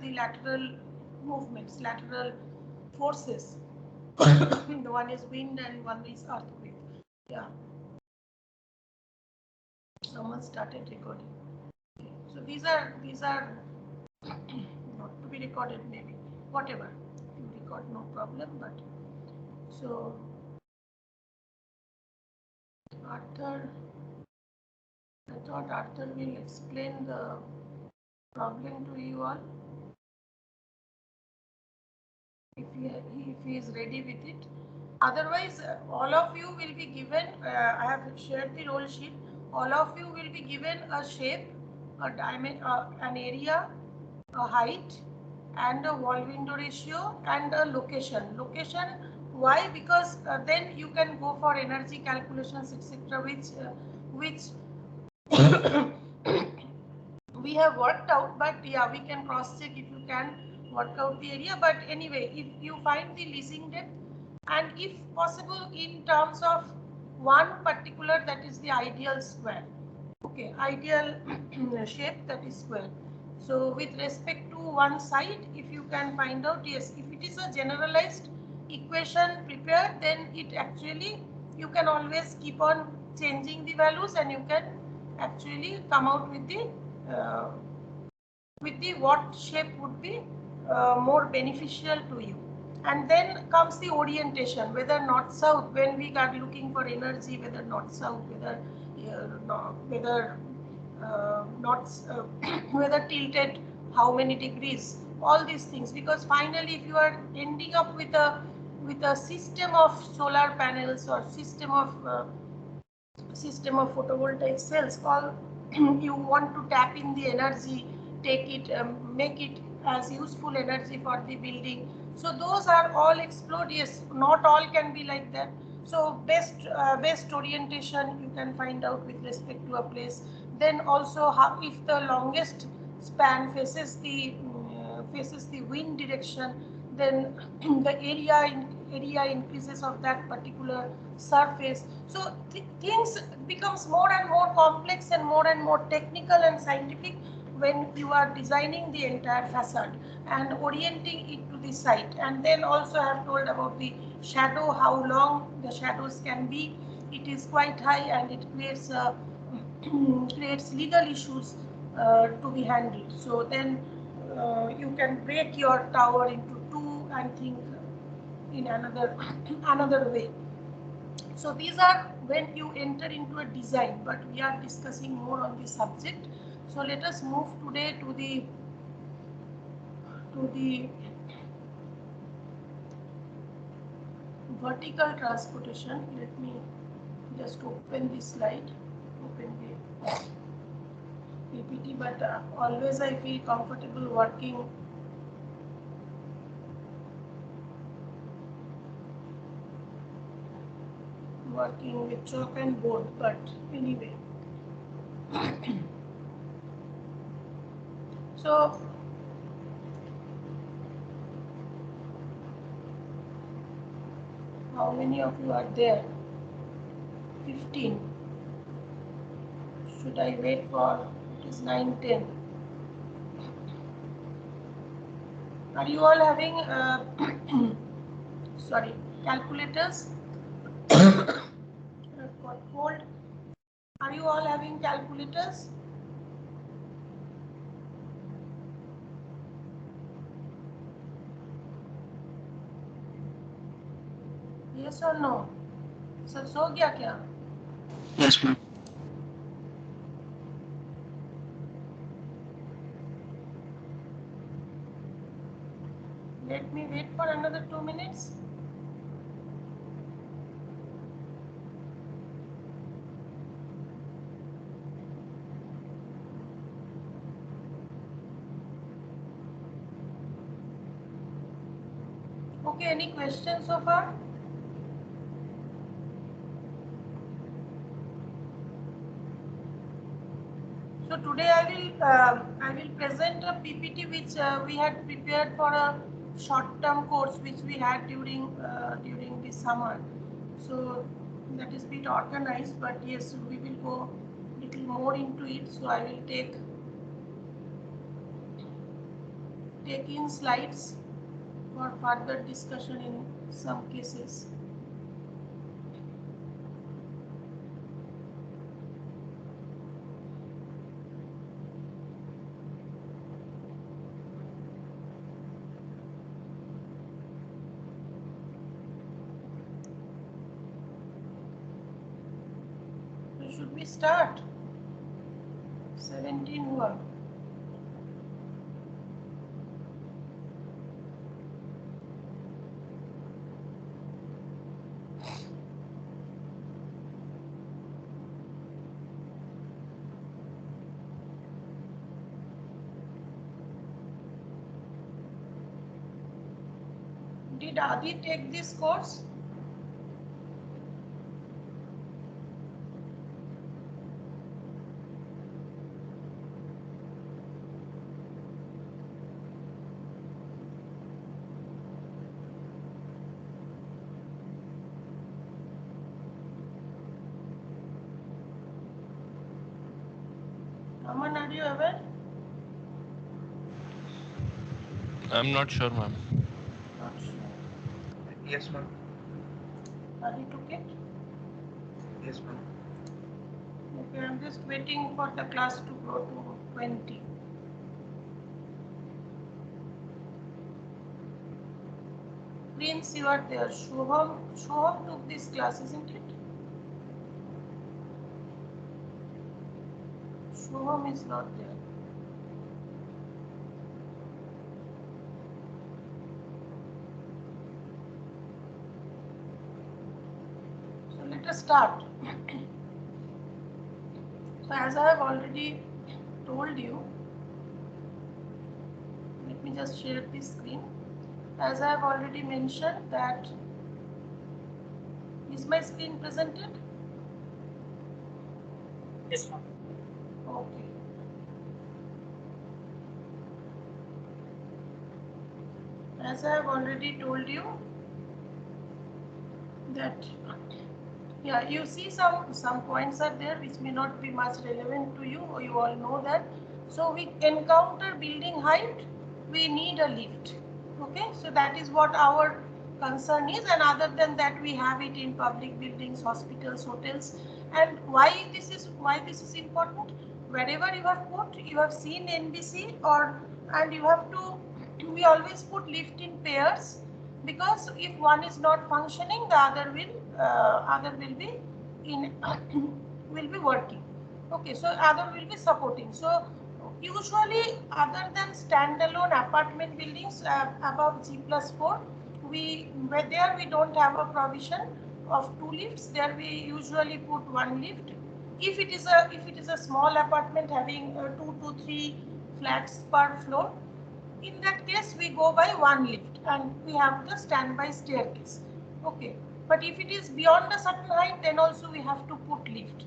the lateral movements, lateral forces. The one is wind and one is earthquake. Yeah. Someone started recording. Okay. So these are not to be recorded, maybe whatever you record, no problem. But so Arthur, I thought Arthur will explain the problem to you all if he is ready with it. Otherwise, all of you will be given, I have shared the roll sheet, all of you will be given a shape, a diamond, an area, a height, and a wall window ratio, and a location. Location, why? Because then you can go for energy calculations, etc., which we have worked out, but yeah, we can cross check if you can work out the area. But anyway, if you find the leasing depth, and if possible in terms of one particular, that is the ideal square, okay, ideal shape, that is square. So with respect to one side, if you can find out, yes, if it is a generalized equation prepared, then it actually, you can always keep on changing the values, and you can actually come out with the uh, what shape would be more beneficial to you. And then comes the orientation, whether north south, when we are looking for energy, whether north south, whether whether not whether tilted how many degrees, all these things. Because finally, if you are ending up with a system of solar panels or system of photovoltaic cells, all you want to tap in the energy, take it, make it as useful energy for the building. So those are all explored. Yes, not all can be like that. So best orientation you can find out with respect to a place. Then also, how, if the longest span faces the wind direction, then the area increases of that particular surface. So things becomes more and more complex and more technical and scientific when you are designing the entire facade and orienting it to the site. And then also I have told about the shadow, how long the shadows can be. It is quite high, and it creates creates legal issues to be handled. So then you can break your tower into two and think in another way. So these are when you enter into a design, but we are discussing more on the subject. So let us move today to the vertical transportation. Let me just open this slide, open the PPT, but always I feel comfortable working with chalk and board, but anyway. So how many of you are there? 15. Should I wait for, it is 9:10. Are you all having sorry, calculators? Got cold. Are you all having calculators? Yes or no? Sir so गया क्या? Yes, ma'am. Let me wait for another 2 minutes. Okay, any questions so far? So today I will present a PPT which we had prepared for a short-term course which we had during the summer. So that is a bit organized, but yes, we will go little more into it. So I will take take in slides for further discussion in some cases. So should we start? 17 हुआ. Did Adi take this course? Aman, are you aware? I'm not sure, ma'am. Not sure. Yes, ma'am. Adi took it? Yes, ma'am. Okay, I'm just waiting for the class to go to 20. Prince, you are there. Shubham took this class, isn't it? Shubham is not there. So let us start. So as I have already told you, let me just share this screen. As I have already mentioned that, is my screen presented? Yes, ma'am. Okay. As I have already told you that, yeah, you see some points are there which may not be much relevant to you, or you all know that. So we encounter building height, we need a lift. Okay, so that is what our concern is, and other than that we have it in public buildings, hospitals, hotels. And why this is important? Wherever you have put, you have seen NBC, or and you have to, we always put lift in pairs, because if one is not functioning, the other will be in will be working. Okay, so other will be supporting. So usually, other than standalone apartment buildings above G+4, where there we don't have a provision of 2 lifts. There we usually put 1 lift. If it is a small apartment having 2 to 3 flats per floor, in that case we go by 1 lift and we have the standby staircase. Okay, but if it is beyond a certain height, then also we have to put lift.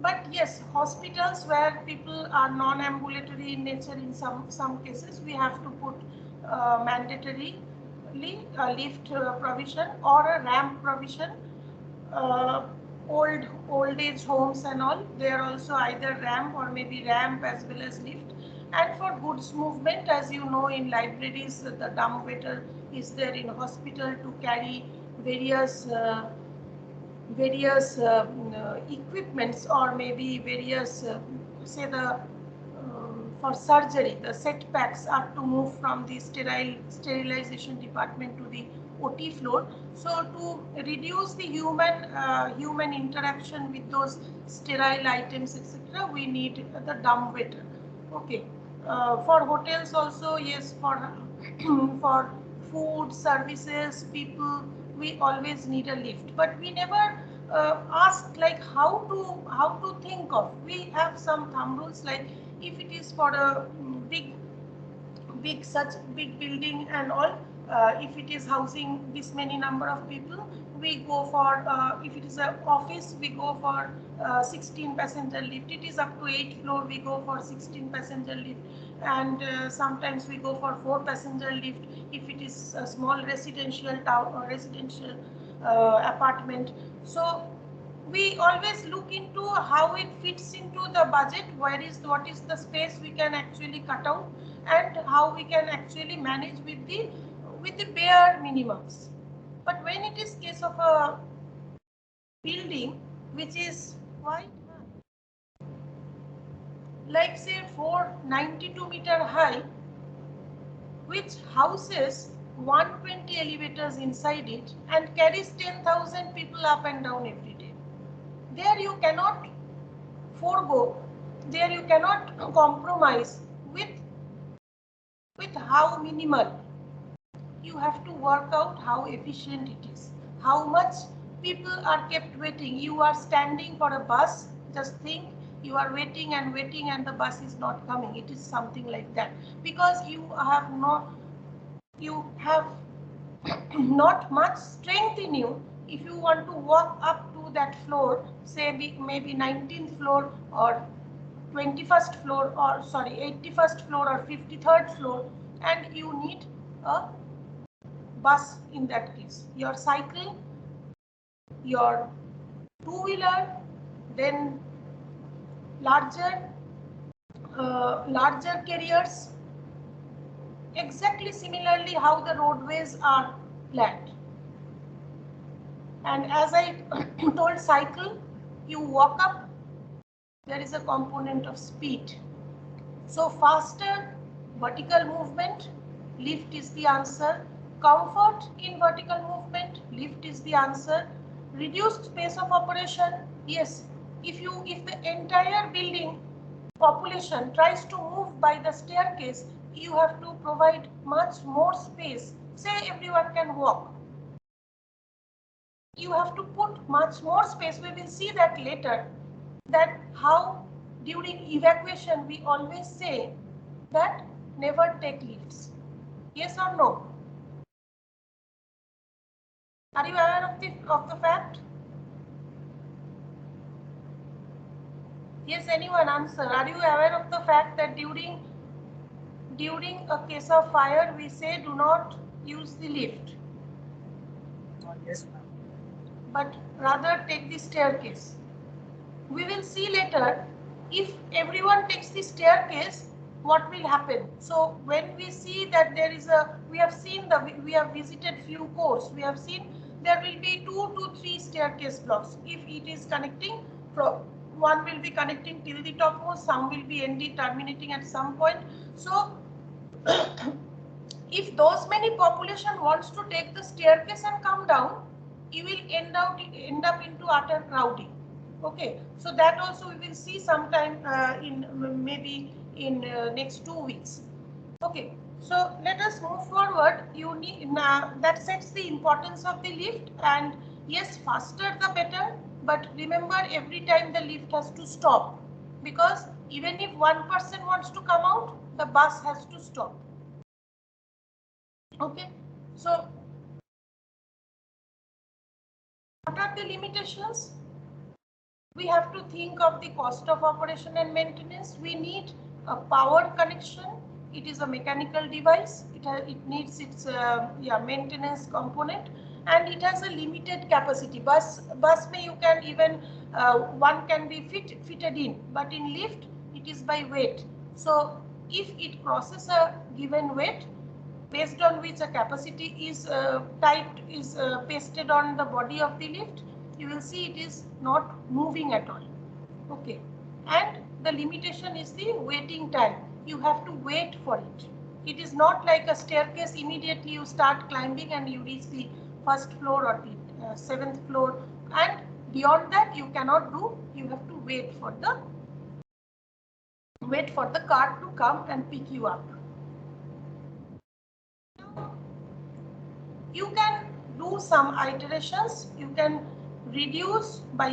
But yes, hospitals where people are non-ambulatory in nature, in some cases we have to put mandatorily a lift provision or a ramp provision. uh, old age homes and all, they are also either ramp or maybe ramp as well as lift. And for goods movement, as you know, in libraries the dumb waiter is there, in hospital to carry various equipments, or maybe various say the for surgery, the setbacks are to move from the sterilization department to the OT floor. So to reduce the human interaction with those sterile items, etc., we need the dumb waiter. Okay. For hotels also, yes, for for food services, people, we always need a lift, but we never ask like how to think of. We have some thumb rules, like if it is for a such big building and all, if it is housing this many number of people, we go for, if it is an office, we go for 16 passenger lift. It is up to 8th floor, we go for 16 passenger lift. And sometimes we go for 4 passenger lift if it is a small residential town or residential apartment. So we always look into how it fits into the budget, what is the space we can actually cut out, and how we can actually manage with the bare minimums. But when it is case of a building which is quite high, like say 492-meter high, which houses 120 elevators inside it and carries 10,000 people up and down every day. There you cannot forego, there you cannot compromise with how minimal. You have to work out how efficient it is, how much people are kept waiting. You are standing for a bus, just think you are waiting and waiting and the bus is not coming. It is something like that, because you have not much strength in you. If you want to walk up to that floor, say maybe 19th floor or 21st floor, or sorry 81st floor or 53rd floor, and you need a bus, in that case your cycle, your two-wheeler, then larger carriers. Exactly similarly how the roadways are planned. And as I told cycle, you walk up, there is a component of speed. So faster vertical movement, lift is the answer. Comfort in vertical movement, lift is the answer. Reduced space of operation, yes. If the entire building population tries to move by the staircase, you have to provide much more space. Say everyone can walk. You have to put much more space. We will see that later, that how during evacuation we always say that never take lifts. Yes or no? Are you aware of the fact? Yes, anyone answer. Are you aware of the fact that during a case of fire we say do not use the lift? Yes, ma'am. But rather take the staircase. We will see later, if everyone takes the staircase, what will happen. So when we see that there is we have visited few courses, we have seen there will be 2 to 3 staircase blocks. If it is connecting, one will be connecting till the topmost, some will be terminating at some point. So if those many population wants to take the staircase and come down, you will end up into utter crowding. Okay, so that also we will see sometime maybe in next 2 weeks. Okay, so let us move forward. You need that sets the importance of the lift, and yes, faster the better. But remember, every time the lift has to stop, because even if one person wants to come out, the bus has to stop. Okay, so what are the limitations? We have to think of the cost of operation and maintenance. We need a power connection. It is a mechanical device. It needs its maintenance component, and it has a limited capacity. Bus may you can even one can be fitted in, but in lift it is by weight. So if it crosses a given weight, based on which a capacity is pasted on the body of the lift, you will see it is not moving at all. Okay, and the limitation is the waiting time. You have to wait for it. It is not like a staircase, immediately you start climbing and you reach the first floor or the 7th floor, and beyond that you cannot do. You have to wait for the car to come and pick you up. You can do some iterations. You can reduce by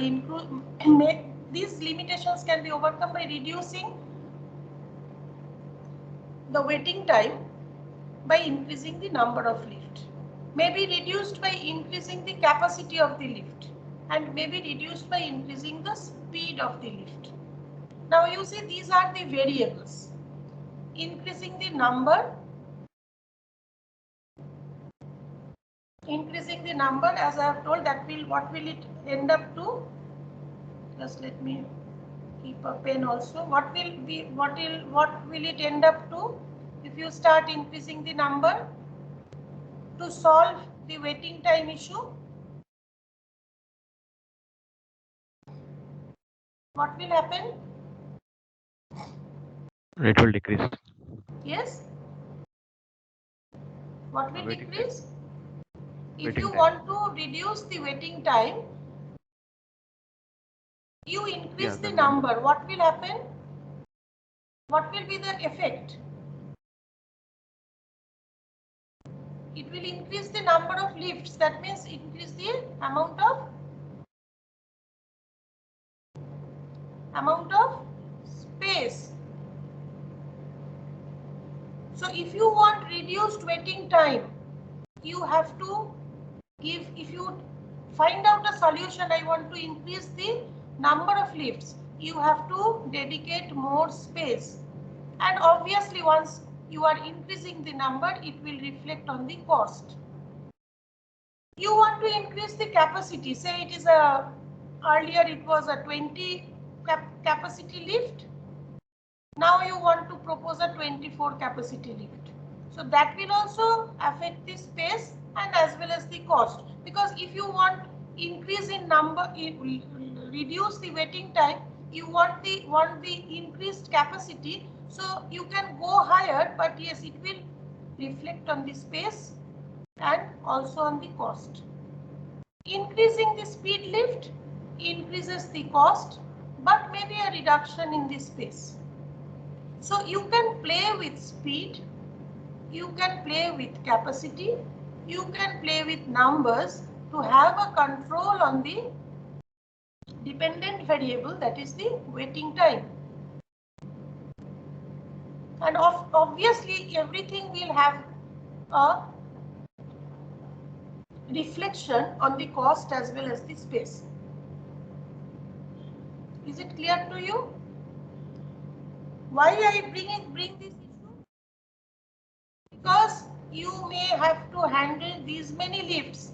these limitations can be overcome by reducing the waiting time by increasing the number of lift. May be reduced by increasing the capacity of the lift, and may be reduced by increasing the speed of the lift. Now you see, these are the variables. Increasing the number, as I have told, that will, what will it end up to? Just let me keep a pen also. What will it end up to? if you start increasing the number to solve the waiting time issue, what will happen? Rate will decrease. Yes. What will Waiting decrease? If Waiting you time. want to reduce the waiting time, you increase the then number. What will happen? What will be the effect? It will increase the number of lifts. That means increase the amount of space. So if you want reduced waiting time, you have to give, if you find out a solution, I want to increase the number of lifts, you have to dedicate more space. And obviously once you are increasing the number, it will reflect on the cost. You want to increase the capacity, say it is earlier it was a 20 capacity lift. Now you want to propose a 24 capacity lift. So that will also affect the space and as well as the cost. Because if you want increase in number, reduce the waiting time, you want the increased capacity. So you can go higher, but yes, it will reflect on the space and also on the cost. Increasing the speed lift increases the cost, but maybe a reduction in the space. So you can play with speed, you can play with capacity, you can play with numbers to have a control on the dependent variable, that is the waiting time. And obviously everything will have a reflection on the cost as well as the space. Is it clear to you? Why I bring this issue? Because you may have to handle these many lifts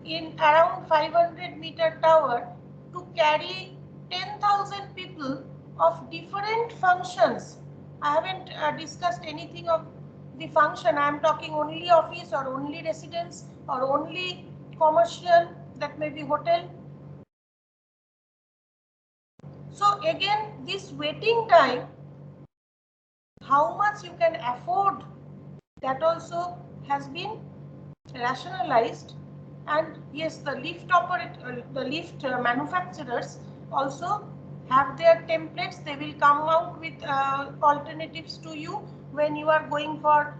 in around 500-meter tower to carry 10,000 people of different functions. I haven't discussed anything of the function. I am talking only office or only residence or only commercial, that may be hotel. So again, this waiting time, how much you can afford, that also has been rationalized. And yes, the lift manufacturers also have their templates. They will come out with alternatives to you when you are going for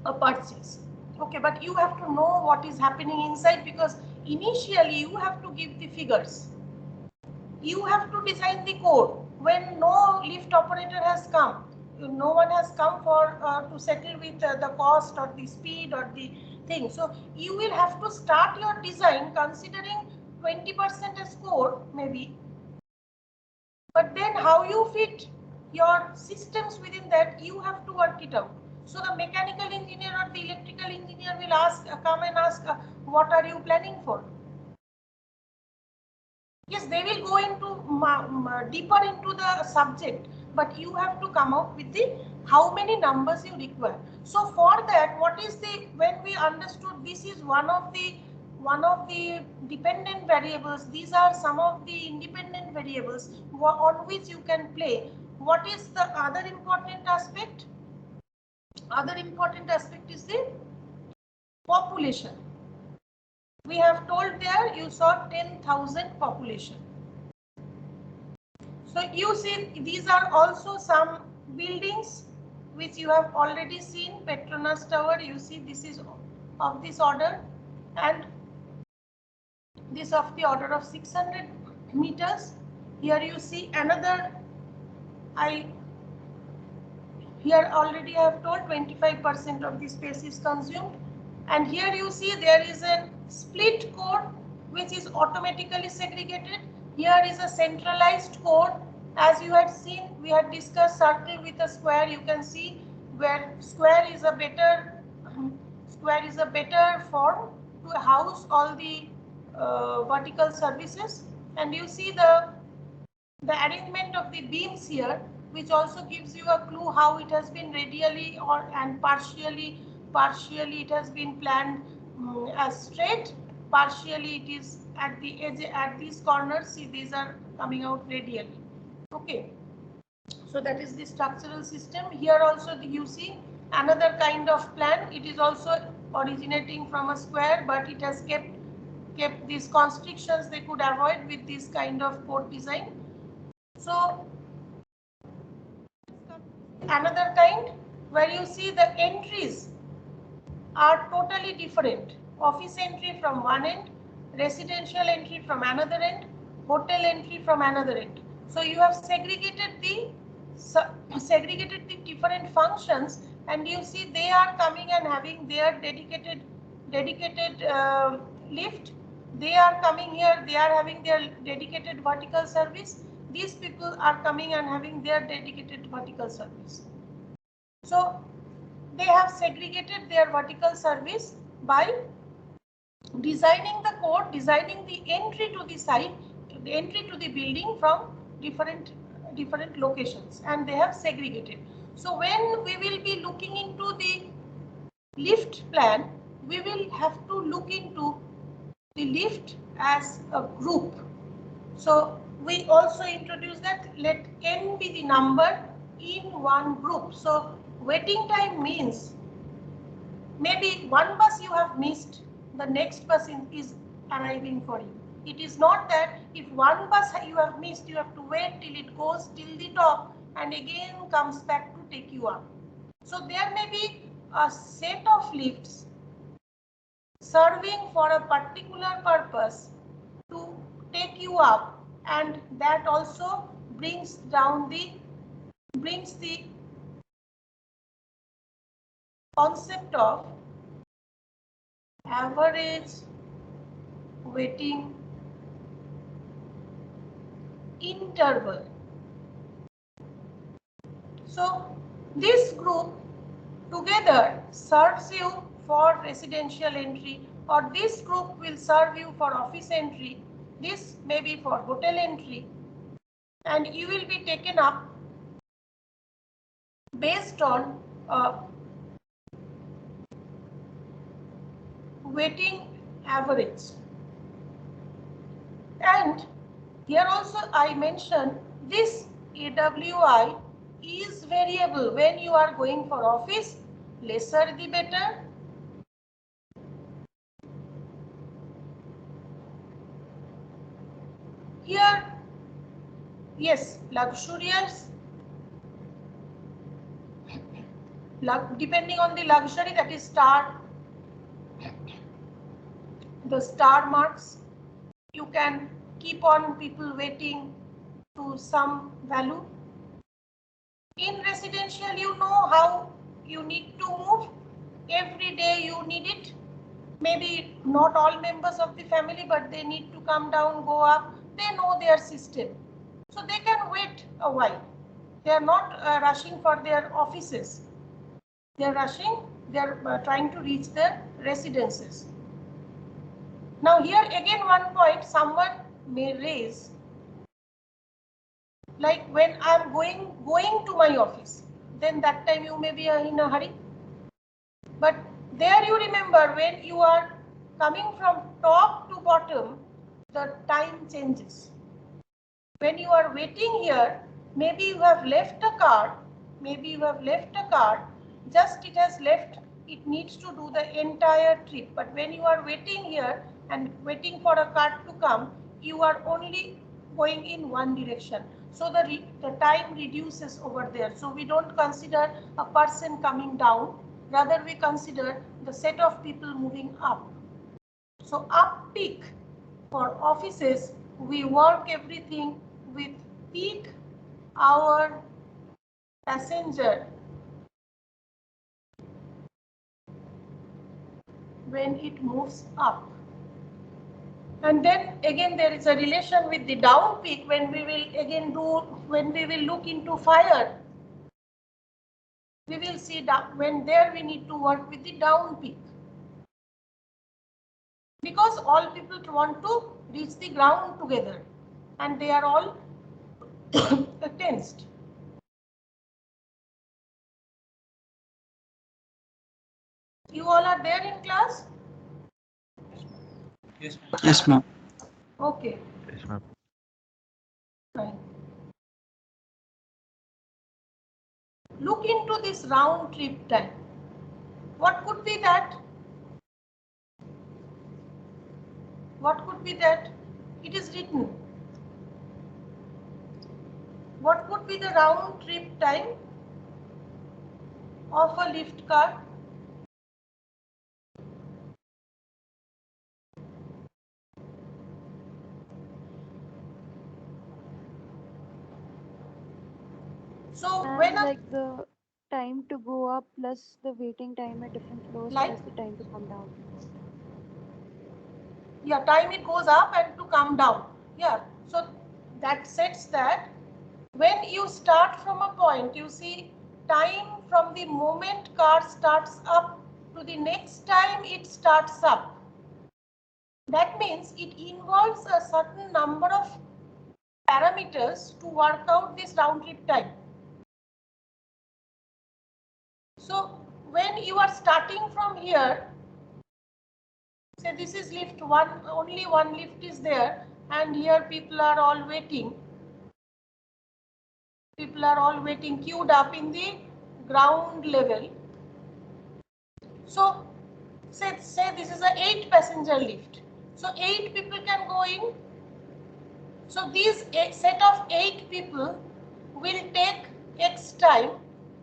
a purchase. Okay, but you have to know what is happening inside, because initially you have to give the figures. You have to design the code. When no lift operator has come, no one has come for to settle with the cost or the speed or the thing. So you will have to start your design considering 20% as code maybe. But then how you fit your systems within that, you have to work it out. So the mechanical engineer or the electrical engineer will come and ask, what are you planning for? Yes, they will go into deeper into the subject, but you have to come out with the how many numbers you require. So for that, what is the, when we understood this is one of the dependent variables, these are some of the independent variables on which you can play. What is the other important aspect? Other important aspect is the population. We have told there you saw 10,000 population. So you see these are also some buildings which you have already seen. Petronas Tower, you see this is of this order, and this of the order of 600 meters. Here you see another, here already I have told 25% of the space is consumed. And here you see there is a split code which is automatically segregated. Here is a centralized code. As you had seen, we had discussed circle with a square. You can see where square is a better form to house all the vertical services. And you see the arrangement of the beams here, which also gives you a clue how it has been radially and partially it has been planned as straight, partially it is at the edge, at these corners. See, these are coming out radially. Okay, so that is the structural system. Here also you see another kind of plan. It is also originating from a square, but it has kept these constrictions they could avoid with this kind of port design. So another kind where you see the entries are totally different. Office entry from one end, residential entry from another end, hotel entry from another end. So you have segregated the different functions, and you see they are coming and having their dedicated lift. They are coming here, they are having their dedicated vertical service. These people are coming and having their dedicated vertical service. So they have segregated their vertical service by designing the code, designing the entry to the site, the entry to the building from different locations, and they have segregated. So when we will be looking into the lift plan, we will have to look into the lift as a group. So we also introduce that let n be the number in one group. So waiting time means maybe one bus you have missed, the next bus is arriving for you. It is not that if one bus you have missed, you have to wait till it goes till the top and again comes back to take you up. So there may be a set of lifts serving for a particular purpose to take you up, and that also brings the concept of average waiting interval. So this group together serves you for residential entry, or this group will serve you for office entry, this may be for hotel entry, and you will be taken up based on waiting average. And here also I mentioned this AWI is variable. When you are going for office, lesser the better. Here, yes, luxurious, depending on the luxury, that is star, the star marks, you can keep on people waiting to some value. In residential, you know how you need to move. Every day you need it. Maybe not all members of the family, but they need to come down, go up. They know their system. So they can wait a while. They are not rushing for their offices. They are rushing, they are trying to reach their residences. Now here again one point someone may raise, like when I am going to my office, then that time you may be in a hurry. But there you remember, when you are coming from top to bottom, the time changes. When you are waiting here, maybe you have left a card, just it has left, it needs to do the entire trip. But when you are waiting here and waiting for a card to come, you are only going in one direction. So the time reduces over there. So we don't consider a person coming down, rather we consider the set of people moving up. So up peak for offices, we work everything with peak hour passenger when it moves up. And then again there is a relation with the down peak when we will look into fire. We will see that when there we need to work with the down peak. Because all people want to reach the ground together and they are all tensed. You all are there in class? Yes, ma'am. Yes, ma'am. Okay, Yes, ma'am. fine. Look into this round trip time. What could be that? What could be that? It is written. What could be the round trip time of a lift car? So when And like the time to go up plus the waiting time at different floors like plus the time to come down. yeah, time it goes up and to come down. Yeah, so that sets that when you start from a point, you see time from the moment car starts up to the next time it starts up. That means it involves a certain number of parameters to work out this round trip time. So when you are starting from here, say this is lift 1, only one lift is there, and here people are all waiting. People are all waiting queued up in the ground level. So say this is a 8 passenger lift. So 8 people can go in. So these set of 8 people will take X time.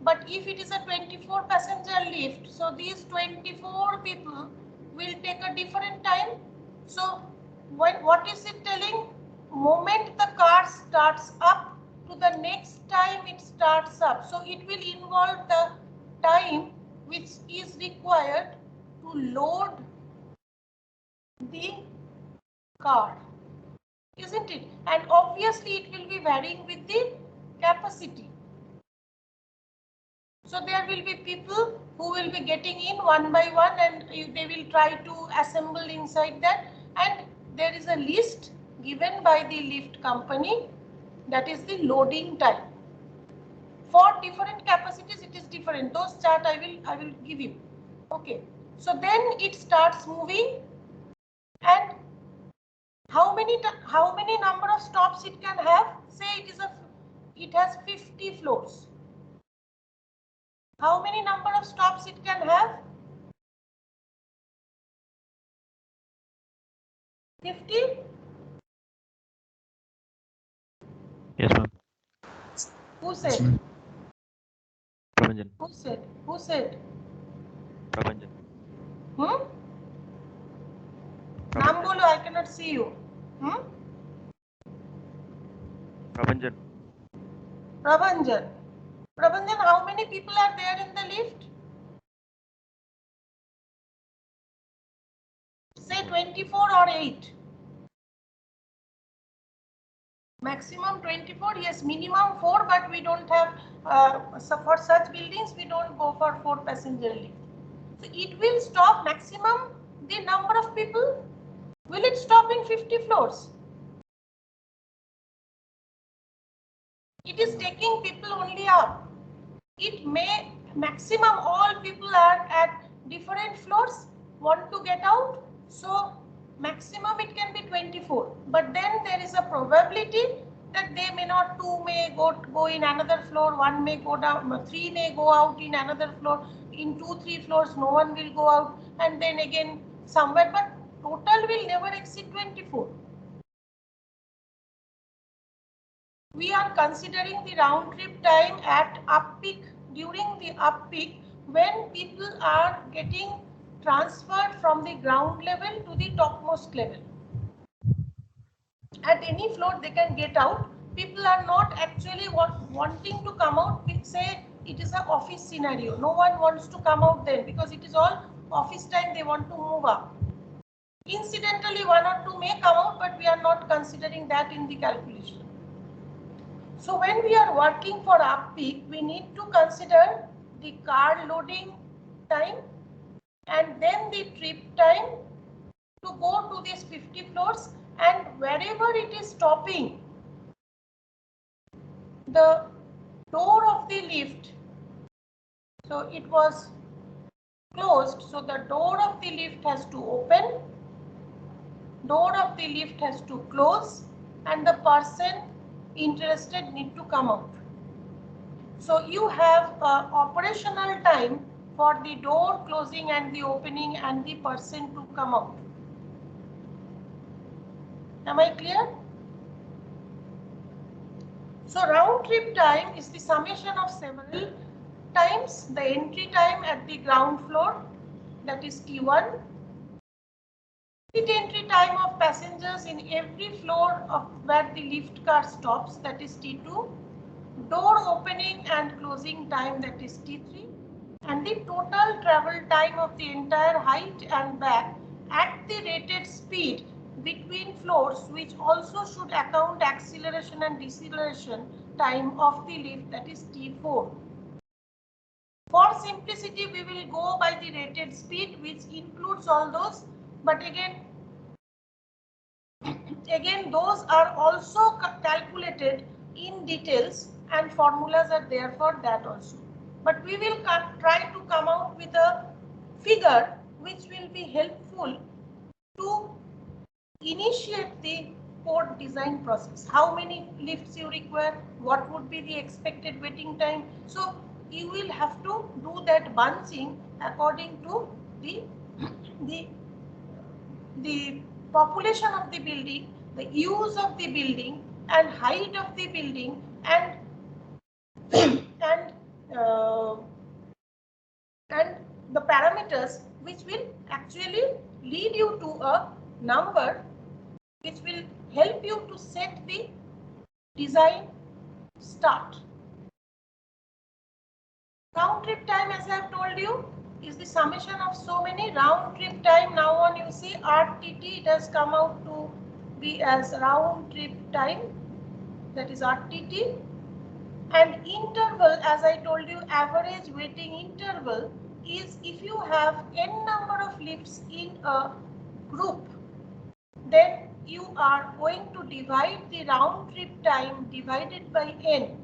But if it is a 24 passenger lift, so these 24 people will take a different time. So what is it telling? Moment the car starts up to the next time it starts up. So it will involve the time which is required to load the car, isn't it? And obviously it will be varying with the capacity. So there will be people who will be getting in one by one and they will try to assemble inside that, and there is a list given by the lift company, that is the loading time. For different capacities it is different. Those chart I will give you. Okay. So then it starts moving, and how many number of stops it can have? Say it has 50 floors. How many number of stops it can have? 50? Yes, ma'am. Who Yes, said? ma'am. Prabhanjan. Who said? Who said? Prabhanjan. Hmm? Naam Prabhanjan. bolo, I cannot see you. Hmm? Prabhanjan. Prabhanjan. Prabhanjan, how many people are there in the lift? Say 24 or 8. Maximum 24, yes, minimum 4, but we don't have, so for such buildings, we don't go for 4 passenger lift. So it will stop maximum the number of people. Will it stop in 50 floors? It is taking people only up. It may maximum all people are at different floors want to get out. So maximum it can be 24. But then there is a probability that they may not, 2 may go in another floor, 1 may go down, 3 may go out in another floor. In 2-3 floors no one will go out, and then again somewhere, but total will never exceed 24. We are considering the round trip time at up peak, during the up peak, when people are getting transferred from the ground level to the topmost level. At any floor they can get out. People are not actually wanting to come out. Say it is an office scenario. No one wants to come out then because it is all office time, they want to move up. Incidentally, 1 or 2 may come out, but we are not considering that in the calculation. So when we are working for up peak, we need to consider the car loading time and then the trip time to go to these 50 floors, and wherever it is stopping, the door of the lift, so it was closed, so the door of the lift has to open, door of the lift has to close, and the person interested need to come out. So you have operational time for the door closing and the opening and the person to come out. Am I clear? So round trip time is the summation of several times the entry time at the ground floor, that is T1, exit entry time of passengers in every floor of where the lift car stops, that is T2, door opening and closing time, that is T3, and the total travel time of the entire height and back at the rated speed between floors, which also should account acceleration and deceleration time of the lift, that is T4. For simplicity, we will go by the rated speed, which includes all those, but again those are also calculated in details and formulas are there for that also. But we will try to come out with a figure which will be helpful to initiate the code design process. How many lifts you require, what would be the expected waiting time. So you will have to do that bunching according to the population of the building, the use of the building, and height of the building, and the parameters which will actually lead you to a number which will help you to set the design start. Round trip time, as I have told you, is the summation of so many round trip time. Now on you see RTT, it has come out to be as round trip time, that is RTT. And interval, as I told you, average waiting interval is if you have n number of lifts in a group, then you are going to divide the round trip time divided by n.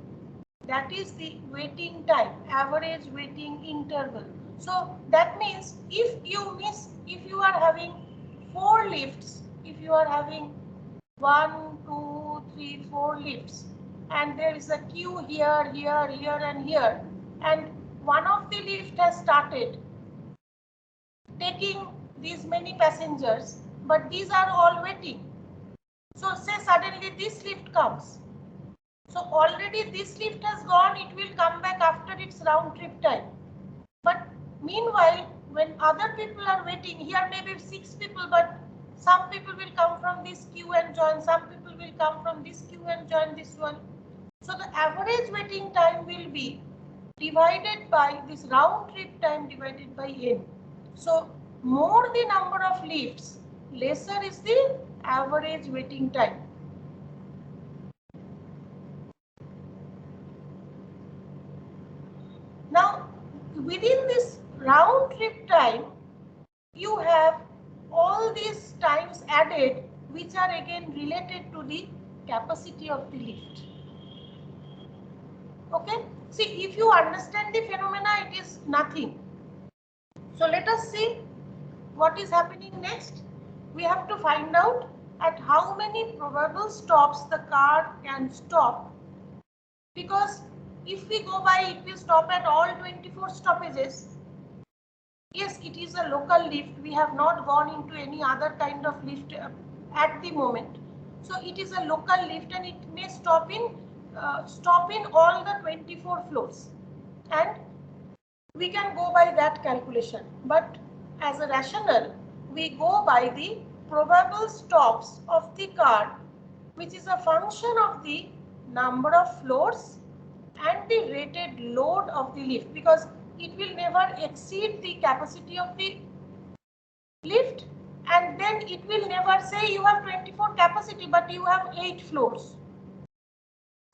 That is the waiting time, average waiting interval. So that means if you are having 4 lifts, if you are having 1, 2, 3, 4 lifts, and there is a queue here, here, here, and here, and one of the lift has started taking these many passengers, but these are all waiting. So say suddenly this lift comes. So already this lift has gone, it will come back after its round trip time. But meanwhile, when other people are waiting, here maybe 6 people, but some people will come from this queue and join, some people will come from this queue and join this one. So the average waiting time will be divided by this round trip time divided by n. So more the number of lifts, lesser is the average waiting time. Now, within this round trip time, you have all these times added, which are again related to the capacity of the lift. Okay, see, if you understand the phenomena, it is nothing. So let us see what is happening next. We have to find out at how many probable stops the car can stop, because if we go by, it will stop at all 24 stoppages. Yes, it is a local lift. We have not gone into any other kind of lift at the moment. So it is a local lift and it may stop in all the 24 floors. And we can go by that calculation. But as a rationale, we go by the probable stops of the car, which is a function of the number of floors and the rated load of the lift, because it will never exceed the capacity of the lift, and then it will never say you have 24 capacity but you have 8 floors.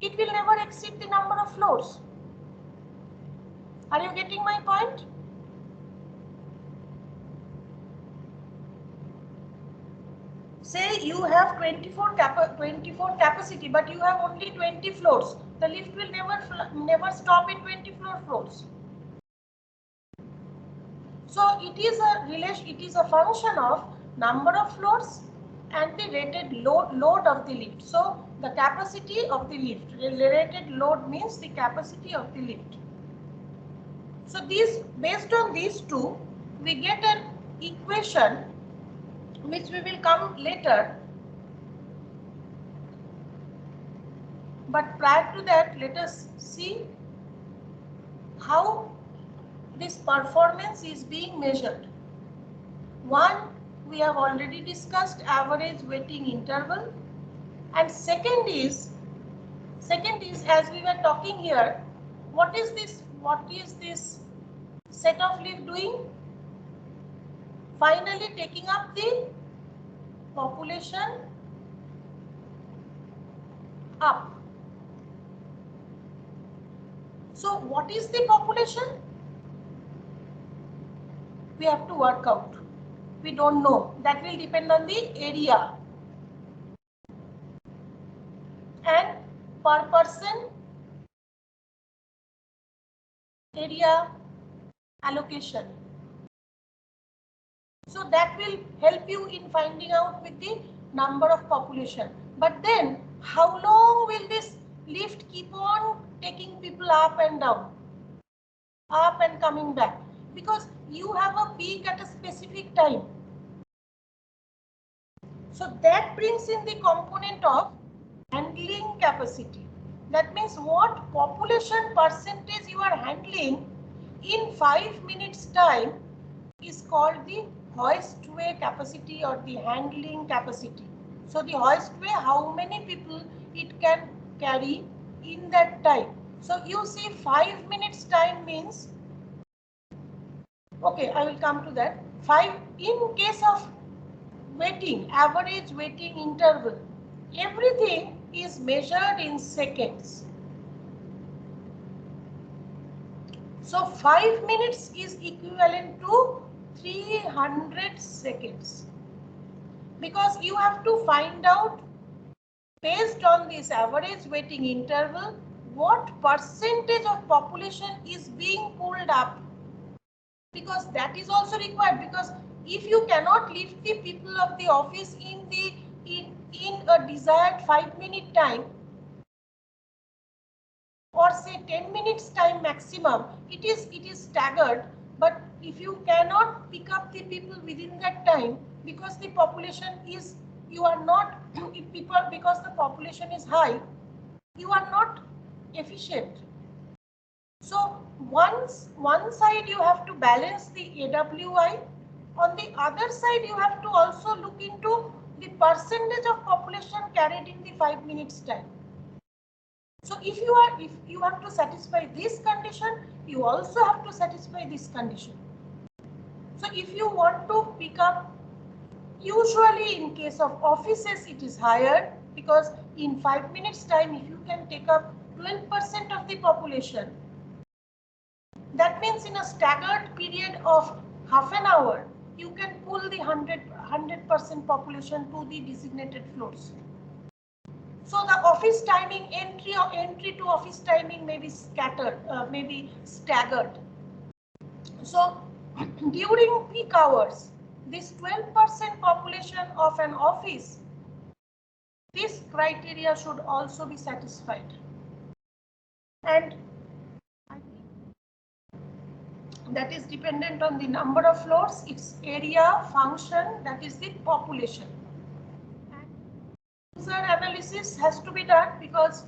It will never exceed the number of floors. Are you getting my point? Say you have 24 capacity but you have only 20 floors. The lift will never stop in 20 floors. So it is a relation, it is a function of number of floors and the rated load of the lift. So the capacity of the lift, rated load means the capacity of the lift. So these, based on these two, we get an equation which we will come later. But prior to that, let us see how this performance is being measured. One, we have already discussed average waiting interval, and second is as we were talking here, what is this set of lift doing? Finally taking up the population up. So what is the population? We have to work out. We don't know. That will depend on the area. And per person area allocation. So that will help you in finding out with the number of population. But then how long will this lift keep on taking people up and down, up and coming back? Because you have a peak at a specific time. So that brings in the component of handling capacity. That means what population percentage you are handling in 5 minutes time is called the hoistway capacity or the handling capacity. So the hoistway, how many people it can carry in that time. So you see 5 minutes time means, okay, I will come to that. 5 in case of waiting, average waiting interval, everything is measured in seconds. So 5 minutes is equivalent to 300 seconds. Because you have to find out, based on this average waiting interval, what percentage of population is being pulled up. Because that is also required, because if you cannot lift the people of the office in a desired 5 minute time, or say 10 minutes time maximum, it is staggered. But if you cannot pick up the people within that time, because the population is, you are not, because the population is high, you are not efficient. So one side you have to balance the AWI, on the other side you have to also look into the percentage of population carried in the 5 minutes time. So if you have to satisfy this condition, you also have to satisfy this condition. So if you want to pick up, usually in case of offices it is higher, because in 5 minutes time if you can take up 12% of the population, that means in a staggered period of half an hour, you can pull the 100% population to the designated floors. So the office timing, entry to office timing may be scattered, may be staggered. So during peak hours, this 12% population of an office, this criteria should also be satisfied. And that is dependent on the number of floors, its area, function, that is the population. And user analysis has to be done, because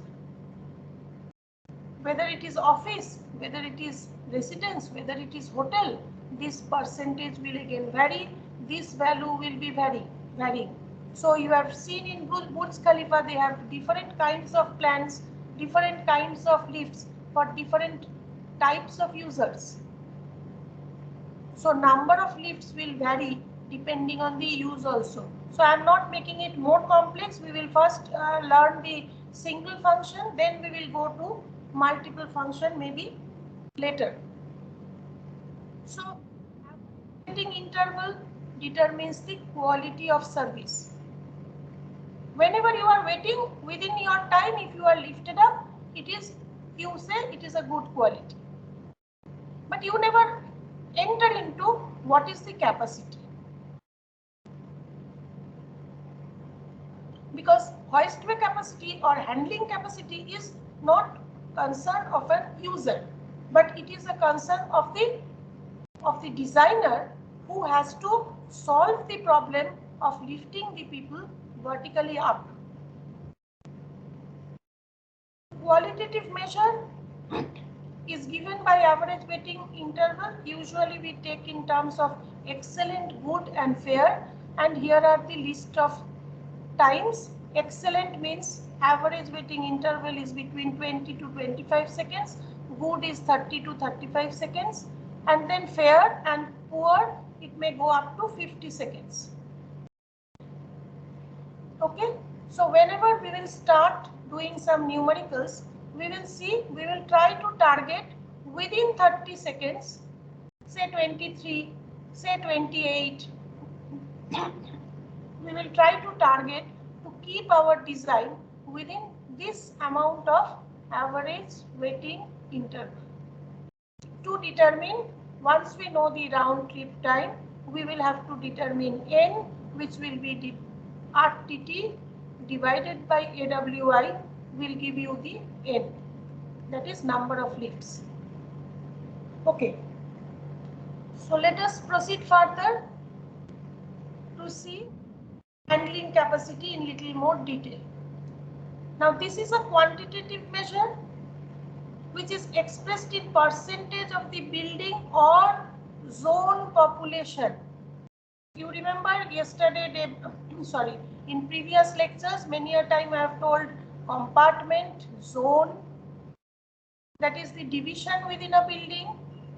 whether it is office, whether it is residence, whether it is hotel, this percentage will again vary, this value will be varying. So you have seen in Burj Khalifa, they have different kinds of plans, different kinds of lifts for different types of users. So number of lifts will vary depending on the use also. So I am not making it more complex. We will first learn the single function, then we will go to multiple function maybe later. So waiting interval determines the quality of service. Whenever you are waiting within your time, if you are lifted up, it is, you say it is a good quality. But you never enter into what is the capacity. Because hoistway capacity or handling capacity is not concern of an user, but it is a concern of the designer who has to solve the problem of lifting the people vertically up. Qualitative measure is given by average waiting interval. Usually we take in terms of excellent, good and fair, and here are the list of times. Excellent means average waiting interval is between 20 to 25 seconds, good is 30 to 35 seconds, and then fair and poor, it may go up to 50 seconds. Okay, so whenever we will start doing some numericals, we will try to target within 30 seconds, say 23, say 28. We will try to target to keep our design within this amount of average waiting interval. To determine, once we know the round trip time, we will have to determine N, which will be RTT divided by AWI will give you the N, that is number of lifts. Okay, so let us proceed further to see handling capacity in little more detail. Now this is a quantitative measure which is expressed in percentage of the building or zone population. You remember yesterday, in previous lectures, many a time I have told compartment, zone, that is the division within a building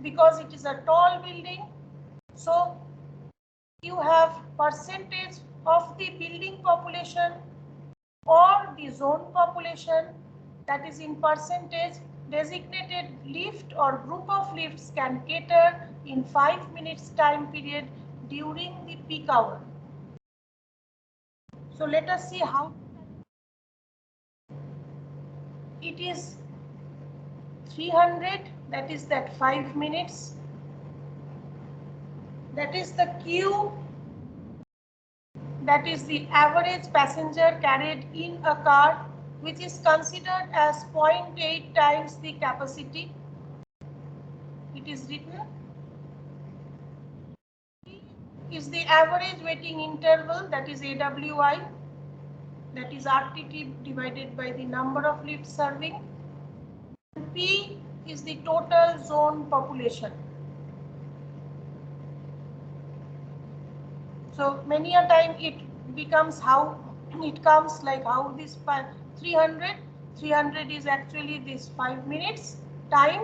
because it is a tall building. So you have percentage of the building population or the zone population, that is in percentage. Designated lift or group of lifts can cater in 5 minutes time period during the peak hour. So let us see how it is. 300, that is that 5 minutes. That is the Q, that is the average passenger carried in a car, which is considered as 0.8 times the capacity. It is written. P is the average waiting interval, that is AWI, that is RTT divided by the number of lifts serving. P is the total zone population. So many a time it becomes how it comes like how this 300 is actually this 5 minutes time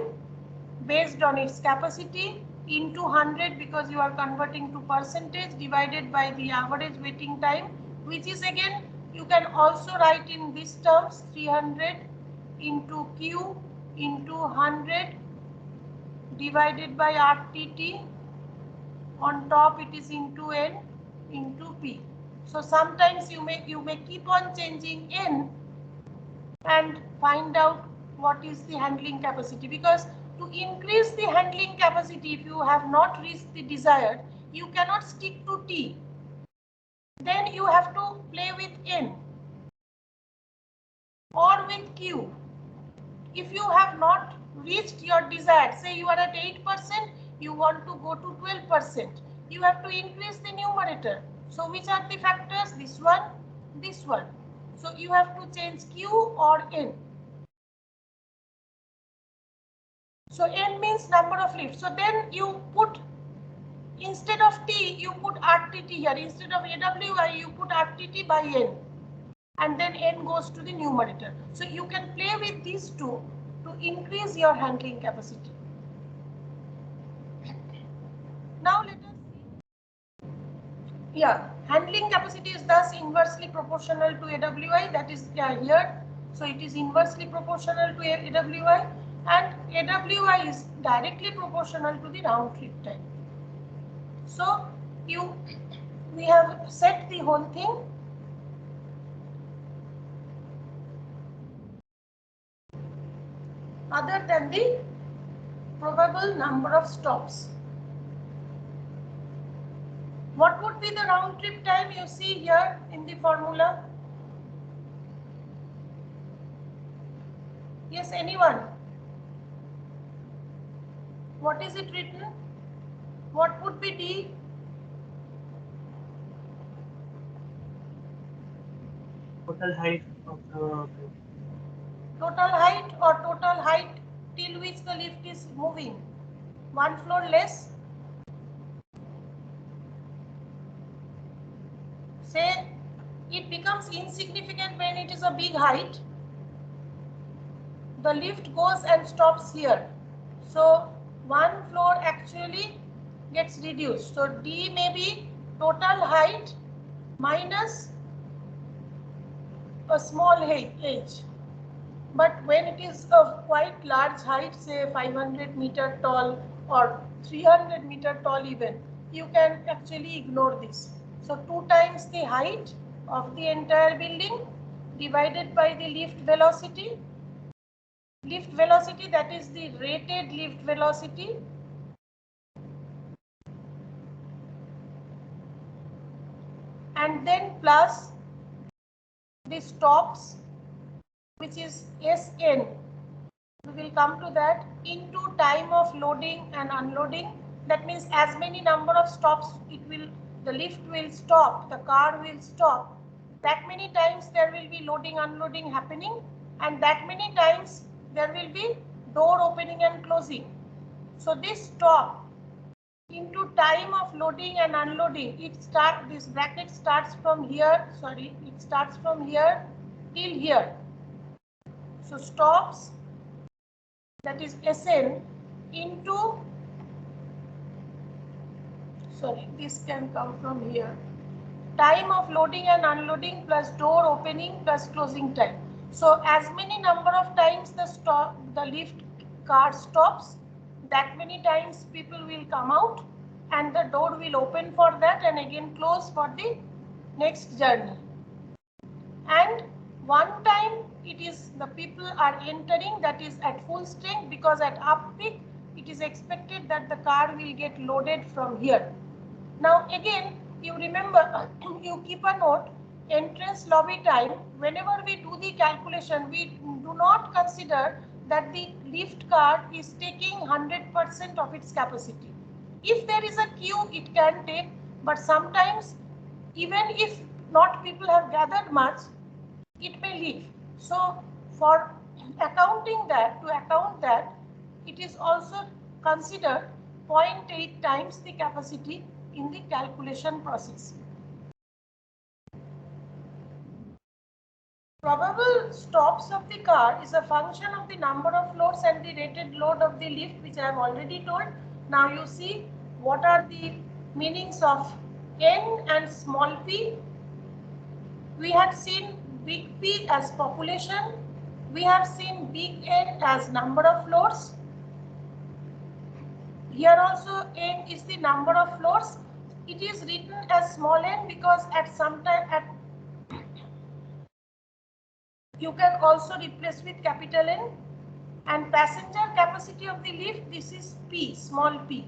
based on its capacity into 100 because you are converting to percentage divided by the average waiting time, which is again you can also write in these terms 300 into Q into 100 divided by RTT. On top it is into N into P. So sometimes you may keep on changing N and find out what is the handling capacity, because to increase the handling capacity, if you have not reached the desired, you cannot stick to T. Then you have to play with N or with Q. If you have not reached your desired, say you are at 8%, you want to go to 12%, you have to increase the numerator. So which are the factors? This one, this one. So you have to change Q or N. So N means number of lifts. So then you put, instead of T, you put RTT here. Instead of AWI, you put RTT by N. And then N goes to the numerator. So you can play with these two to increase your handling capacity. Now let us see. Yeah, handling capacity is thus inversely proportional to AWI. That is here. So it is inversely proportional to AWI, and AWI is directly proportional to the round trip time. So we have set the whole thing. Other than the probable number of stops. would be the round trip time you see here in the formula? Yes, anyone? What is it written? What would be D? Total height of the Total height or total height till which the lift is moving? One floor less? Say it becomes insignificant when it is a big height. The lift goes and stops here. So one floor actually gets reduced. So D may be total height minus a small h. But when it is of quite large height, say 500-meter tall or 300-meter tall even, you can actually ignore this. So 2 times the height of the entire building divided by the lift velocity. Lift velocity, that is the rated lift velocity. And then plus the stops, which is Sn. We will come to that, into time of loading and unloading. That means as many number of stops the lift will stop, the car will stop. That many times there will be loading, unloading happening, and that many times there will be door opening and closing. So this stop into time of loading and unloading, this bracket starts from here, it starts from here till here. So stops, that is Sn, into, this can come from here, time of loading and unloading plus door opening plus closing time. So as many number of times the lift car stops, that many times people will come out and the door will open for that and again close for the next journey. And one time it is the people are entering, that is at full strength, because at up peak it is expected that the car will get loaded from here. Now again, you remember, you keep a note, entrance lobby time, whenever we do the calculation, we do not consider that the lift car is taking 100% of its capacity. If there is a queue, it can take, but sometimes even if not people have gathered much, it may leave. So for accounting that, it is also considered 0.8 times the capacity in the calculation process. Probable stops of the car is a function of the number of floors and the rated load of the lift, which I have already told. Now you see what are the meanings of n and small p. We have seen big P as population. We have seen big N as number of floors. Here also N is the number of floors. It is written as small n because at some time you can also replace with capital N. And passenger capacity of the lift, this is P, small p.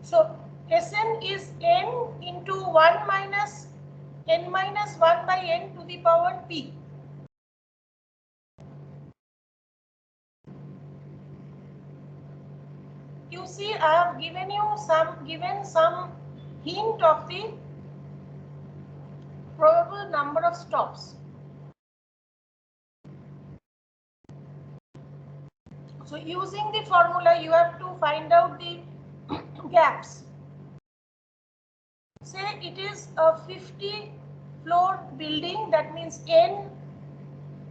So Sn is n into 1 minus n minus 1 by n to the power p. You see, I have given you some hint of the probable number of stops. So using the formula, you have to find out the gaps. Say it is a 50 floor building, that means n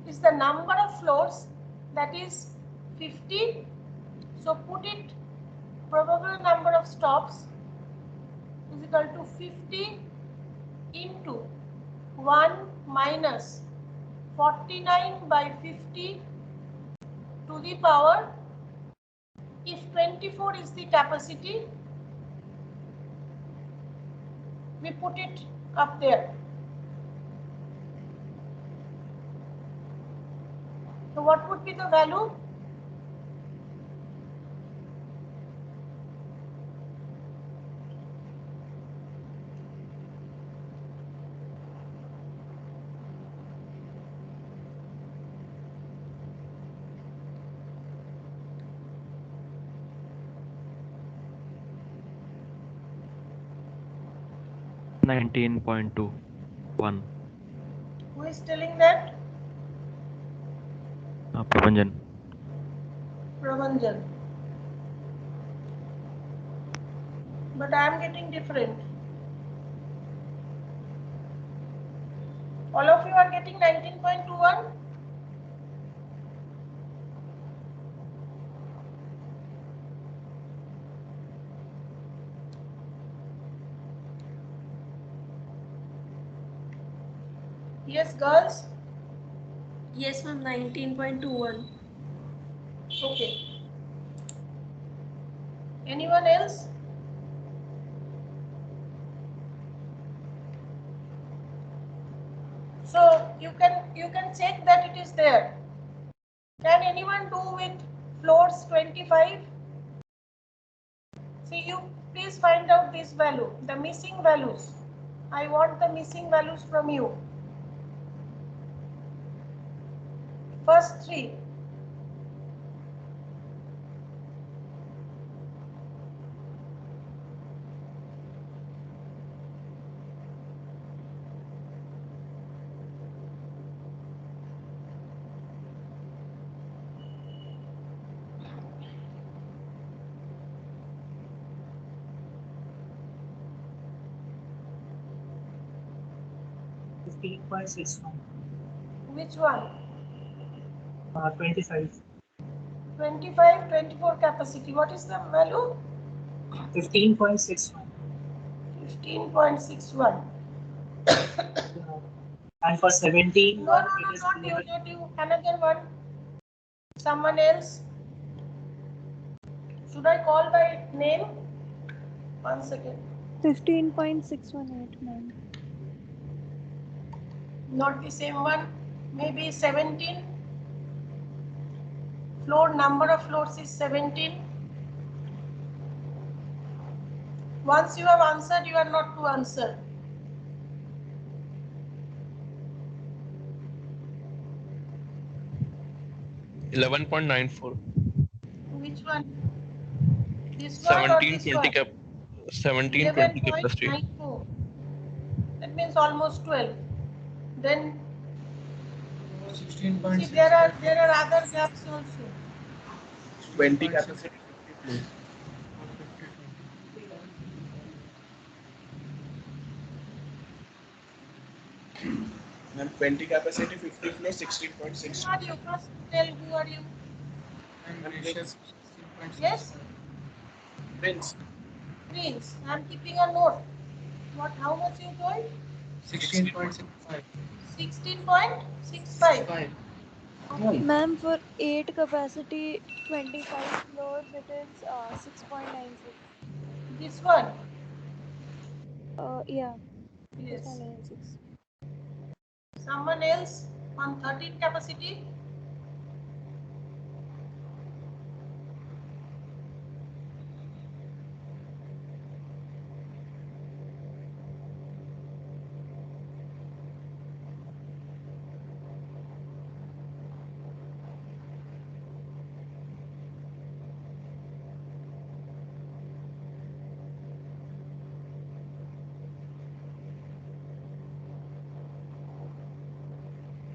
is the number of floors, that is 50. So put it, probable number of stops is equal to 50 into 1 minus 49 by 50 to the power, if 24 is the capacity, we put it up there. So what would be the value? 19.21. Who is telling that? Prabhanjan. Pravanjan. But I am getting different. All of you are getting 19.21? Yes, girls? Yes, ma'am, 19.21. Okay. Anyone else? So you can check that it is there. Can anyone do with floors 25? See, you please find out this value, the missing values. I want the missing values from you. First three. Which one? 25. 25, 24 capacity. What is the value? 15.61. 15.61. And for 17, No, not you, not you. Another one. Someone else. Should I call by name? 1 second. 15.618, ma'am. Not the same one. Maybe 17. Floor number of floors is 17. Once you have answered, you are not to answer. $11.94. Which one? This one or this one? 1720 capacity. 11.94. That means almost 12. Then 16.6. see, there are other gaps also. 20 capacity. And 20 capacity, 50 floor, 16.6. Who are you? First tell who are you? Yes? Prince. Prince. I am keeping a note. What? How much you told? 16.65. 16.65. Okay. Ma'am, for 8 capacity, 25 floors, it is 6.96. This one. Yeah, Yes. 6.96. Someone else on 13 capacity?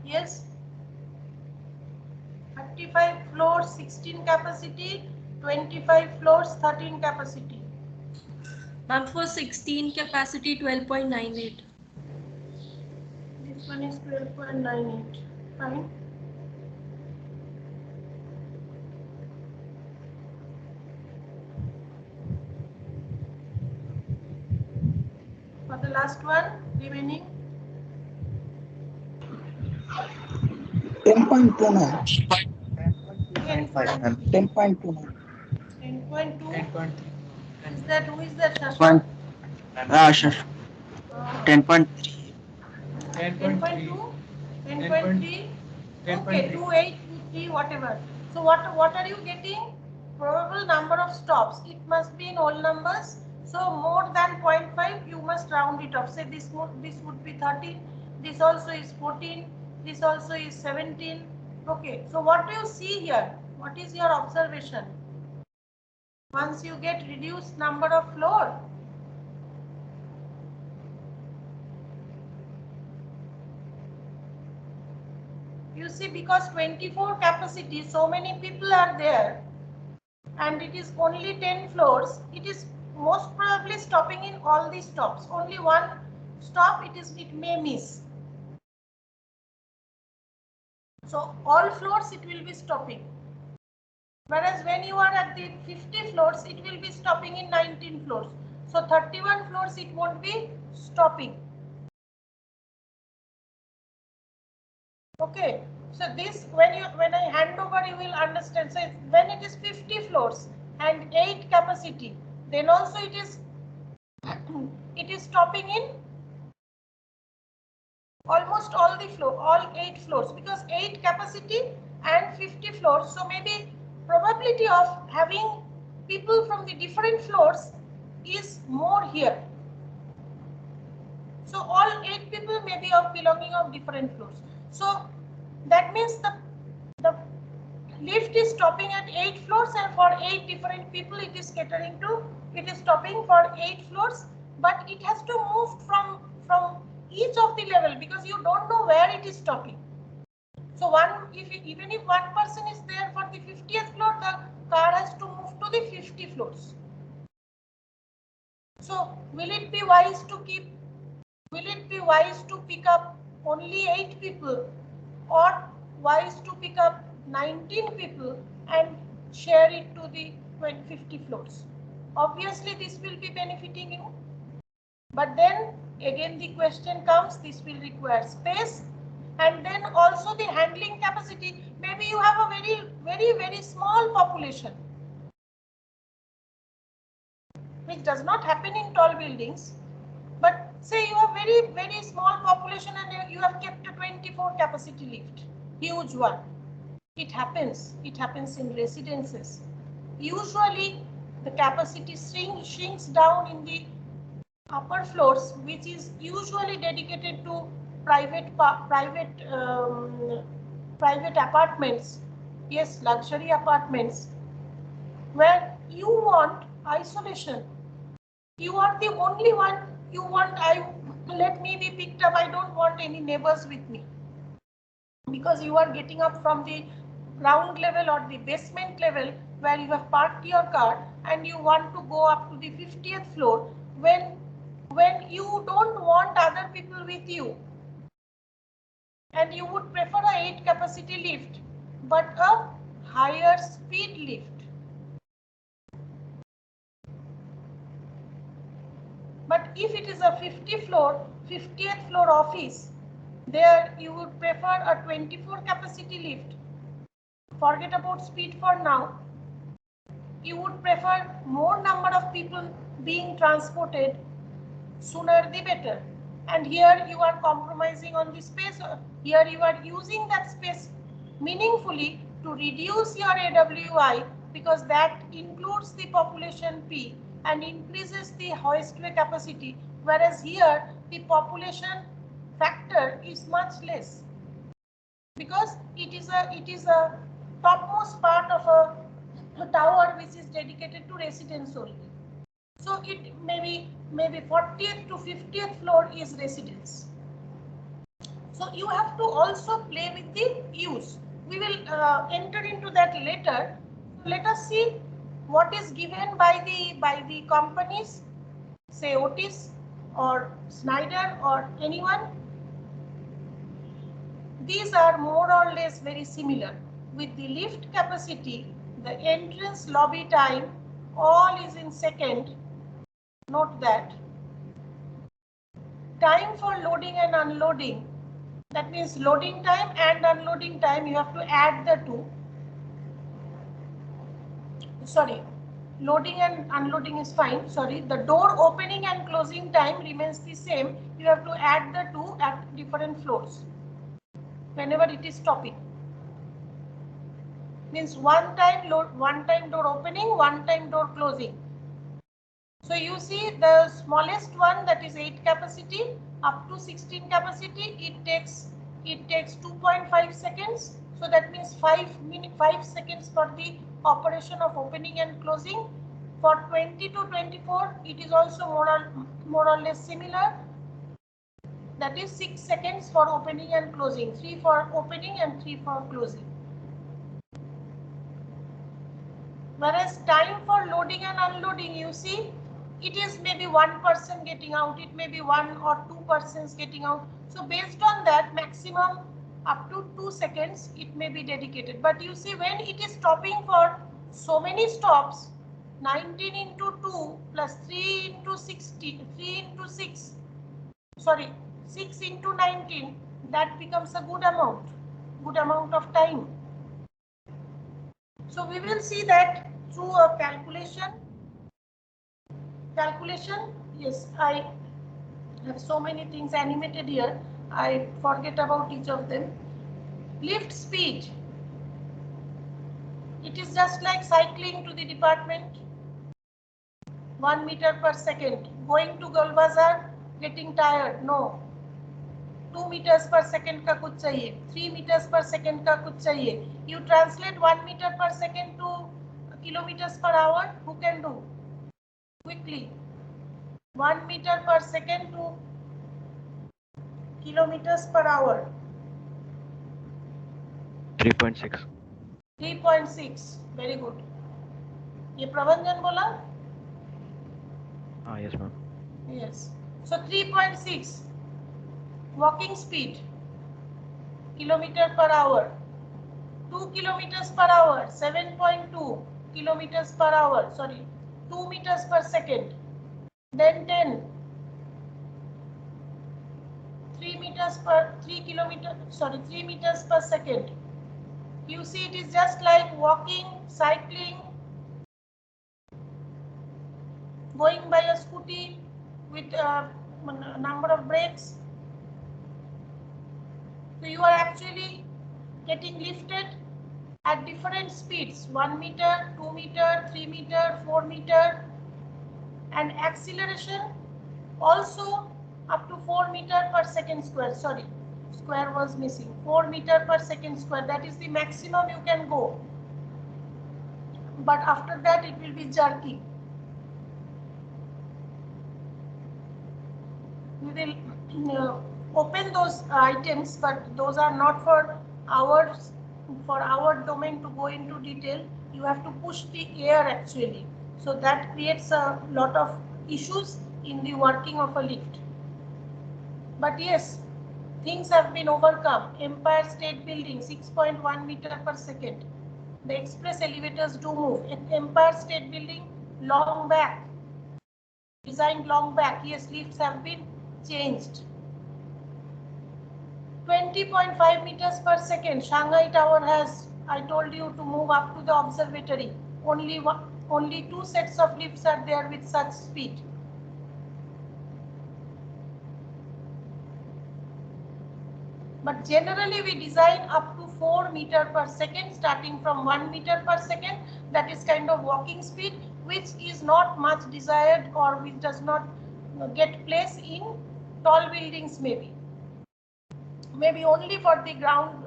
Yes. 35 floors, 16 capacity, 25 floors, 13 capacity. Ma'am, for 16 capacity, 12.98. This one is 12.98. Fine. For the last one, remaining 10.29. 10.29. 10.29. 10.2. Is that who is that, Shashank? Sure. 10.3. 10.2, 10.3, okay, 28, 23, whatever. So what are you getting? Probable number of stops. It must be in whole numbers. So more than 0.5, you must round it off. Say this would be 13. This also is 14. This also is 17. Okay. So what do you see here? What is your observation? Once you get reduced number of floor, You see, because 24 capacity, so many people are there, and it is only 10 floors, it is most probably stopping in all the stops. Only one stop it may miss. So all floors it will be stopping. Whereas when you are at the 50 floors, it will be stopping in 19 floors. So 31 floors it won't be stopping. Okay, so this when I hand over, you will understand. So when it is 50 floors and 8 capacity, then also it is stopping in almost all the floor, all 8 floors, because 8 capacity and 50 floors. So maybe probability of having people from the different floors is more here. So all 8 people may be belonging of different floors. So that means the lift is stopping at 8 floors, and for 8 different people it is catering to. It is stopping for 8 floors, but it has to move from each of the level, because you don't know where it is stopping. So even if one person is there for the 50th floor, the car has to move to the 50 floors. So will it be wise to pick up only 8 people, or wise to pick up 19 people and share it to the 50 floors? Obviously this will be benefiting you, but then again the question comes, this will require space, and then also the handling capacity. Maybe you have a very small population, which does not happen in tall buildings, but say you have very small population and you have kept a 24 capacity lift, huge one. It happens in residences. Usually the capacity shrinks down in the upper floors, which is usually dedicated to private apartments. Yes, luxury apartments, where you want isolation. You are the only one. You want, let me be picked up. I don't want any neighbors with me, because you are getting up from the ground level or the basement level where you have parked your car, and you want to go up to the 50th floor when you don't want other people with you, and you would prefer a 8 capacity lift but a higher speed lift. But if it is a 50th floor office, there you would prefer a 24 capacity lift. Forget about speed for now. You would prefer more number of people being transported, sooner the better. And here you are compromising on the space. Here you are using that space meaningfully to reduce your AWI, because that includes the population P and increases the hoistway capacity, whereas here the population factor is much less, because it is a topmost part of a tower which is dedicated to residents only. So it maybe 40th to 50th floor is residence. So you have to also play with the use. We will enter into that later. So let us see what is given by the companies, say Otis or Schneider or anyone. These are more or less very similar. With the lift capacity, the entrance lobby time, all is in second. Note that. Time for loading and unloading, that means loading time and unloading time, you have to add the two. Sorry, loading and unloading is fine. Sorry, the door opening and closing time remains the same. You have to add the two at different floors whenever it is stopping. Means one time door opening, one time door closing. So you see the smallest one, that is 8 capacity up to 16 capacity, it takes 2.5 seconds. So that means 5 seconds for the operation of opening and closing. For 20 to 24, it is also more or less similar. That is 6 seconds for opening and closing, 3 for opening and 3 for closing. Whereas time for loading and unloading, you see, it is maybe one person getting out, it may be 1 or 2 persons getting out. So based on that, maximum up to 2 seconds it may be dedicated. But you see, when it is stopping for so many stops, 19 into 2 plus 3 into 60, 3 into 6, sorry, 6 into 19, that becomes a good amount of time. So we will see that through a calculation. Yes, I have so many things animated here. I forget about each of them. Lift speed. It is just like cycling to the department. 1 meter per second. Going to Golbazar, getting tired. No. 2 meters per second का कुछ चाहिए, 3 meters per second का कुछ चाहिए. You translate 1 meter per second to kilometers per hour. Who can do? Quickly. 1 meter per second to kilometers per hour. 3.6. 3.6. Very good. ये प्रबंधन बोला? Yes, ma'am. Yes. So 3.6. Walking speed, kilometer per hour. 2 kilometers per hour, 7.2 kilometers per hour. Sorry, 2 meters per second. Then 10. 3 meters per second. You see, it is just like walking, cycling, going by a scooty with a number of brakes. So you are actually getting lifted at different speeds, 1 meter, 2 meter, 3 meter, 4 meter, and acceleration also up to 4 meter per second square. Sorry, square was missing. 4 meter per second square. That is the maximum you can go. But after that, it will be jerky. We will open those items, but those are not for our domain to go into detail. You have to push the air actually. So that creates a lot of issues in the working of a lift. But yes, things have been overcome. Empire State Building, 6.1 meter per second. The express elevators do move. In Empire State Building, long back, designed long back. Yes, lifts have been changed. 20.5 meters per second. Shanghai Tower has, I told you, to move up to the observatory. Only 2 sets of lifts are there with such speed. But generally we design up to 4 meter per second, starting from 1 meter per second. That is kind of walking speed, which is not much desired or which does not get place in tall buildings maybe. Maybe only for the ground,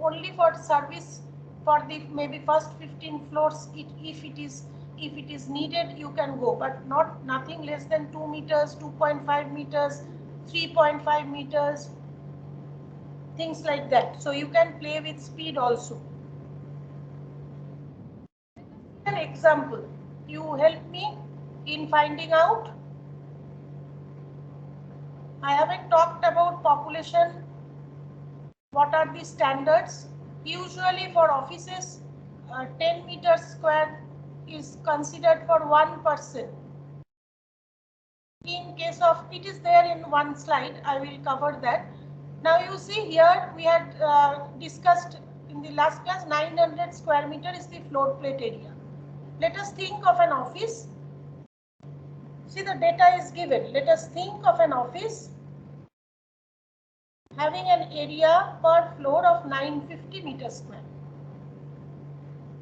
only for service for the maybe first 15 floors. If it is needed, you can go, but nothing less than 2 meters, 2.5 meters, 3.5 meters, things like that. So you can play with speed also. An example, you help me in finding out. I haven't talked about population. What are the standards? Usually for offices, 10 meters square is considered for 1 person. In case of, it is there in one slide, I will cover that. Now you see here, we had discussed in the last class, 900 square meter is the floor plate area. Let us think of an office. See, the data is given. Let us think of an office having an area per floor of 950 meters square.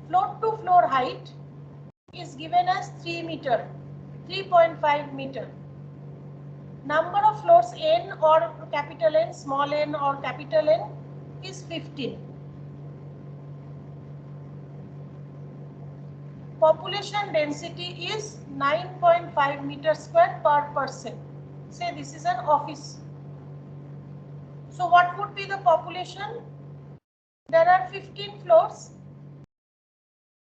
Floor to floor height is given as 3 meter, 3.5 meter. Number of floors n or capital N, small n or capital N is 15. Population density is 9.5 meters square per person. Say this is an office. So what would be the population? There are 15 floors.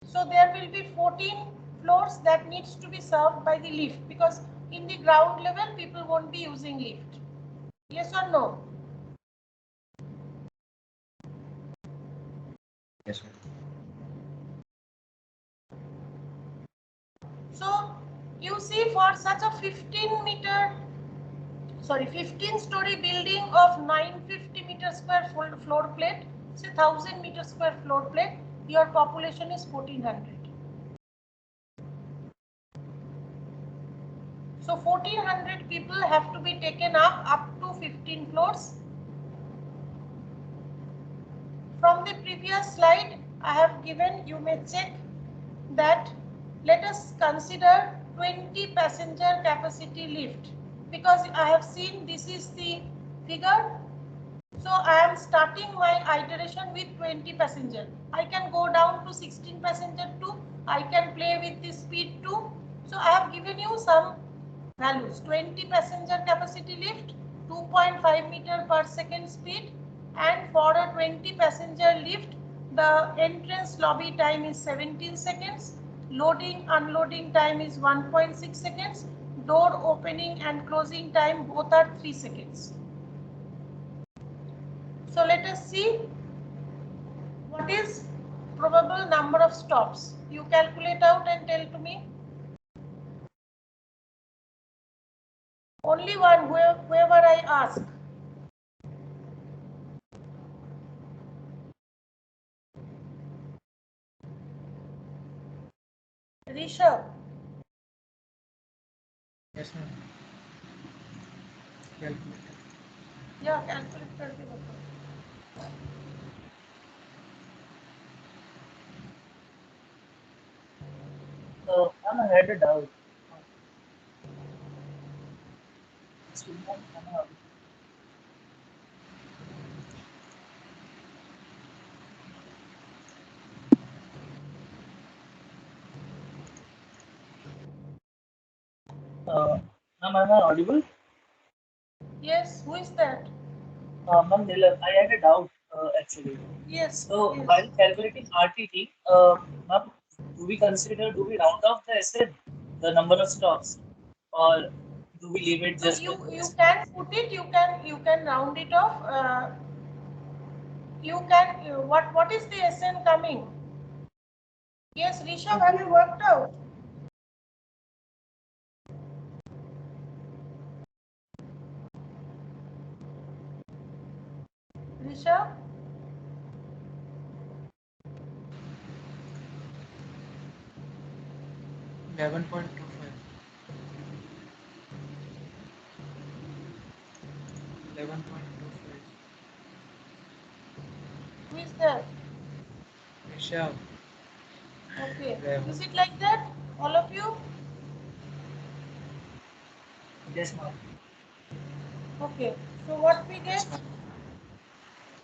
So there will be 14 floors that needs to be served by the lift, because in the ground level people won't be using lift. Yes or no? Yes, ma'am. So you see, for such a 15-story building of 950 meter square floor plate, say 1000 meter square floor plate, your population is 1400. So 1400 people have to be taken up to 15 floors. From the previous slide I have given, you may check that let us consider 20 passenger capacity lift, because I have seen this is the figure. So I am starting my iteration with 20 passenger. I can go down to 16 passenger too. I can play with the speed too. So I have given you some values. 20 passenger capacity lift, 2.5 meter per second speed, and for a 20 passenger lift, the entrance lobby time is 17 seconds, loading unloading time is 1.6 seconds, door opening and closing time both are 3 seconds. So let us see what is probable number of stops. You calculate out and tell to me. Only one, whoever I ask. Rishabh. Yes, ma'am. Calculator. Yeah, calculate करके बताओ. I had a doubt. Ma'am, am I audible? Yes, who is that? Ma'am, I had a doubt actually. Yes. So Yes. while calculating RTT, ma'am, do we round off the SN, the number of stops, or do we leave it So just you with can put it. You can round it off. You can. What is the SN coming? Yes, Rishabh, have you worked out? Rishabh? 11.25. 11.25. Who is that? Rishabh. Okay. 11. Is it like that? All of you? yes, ma'am? Okay. So what we Yes, get? ma'am.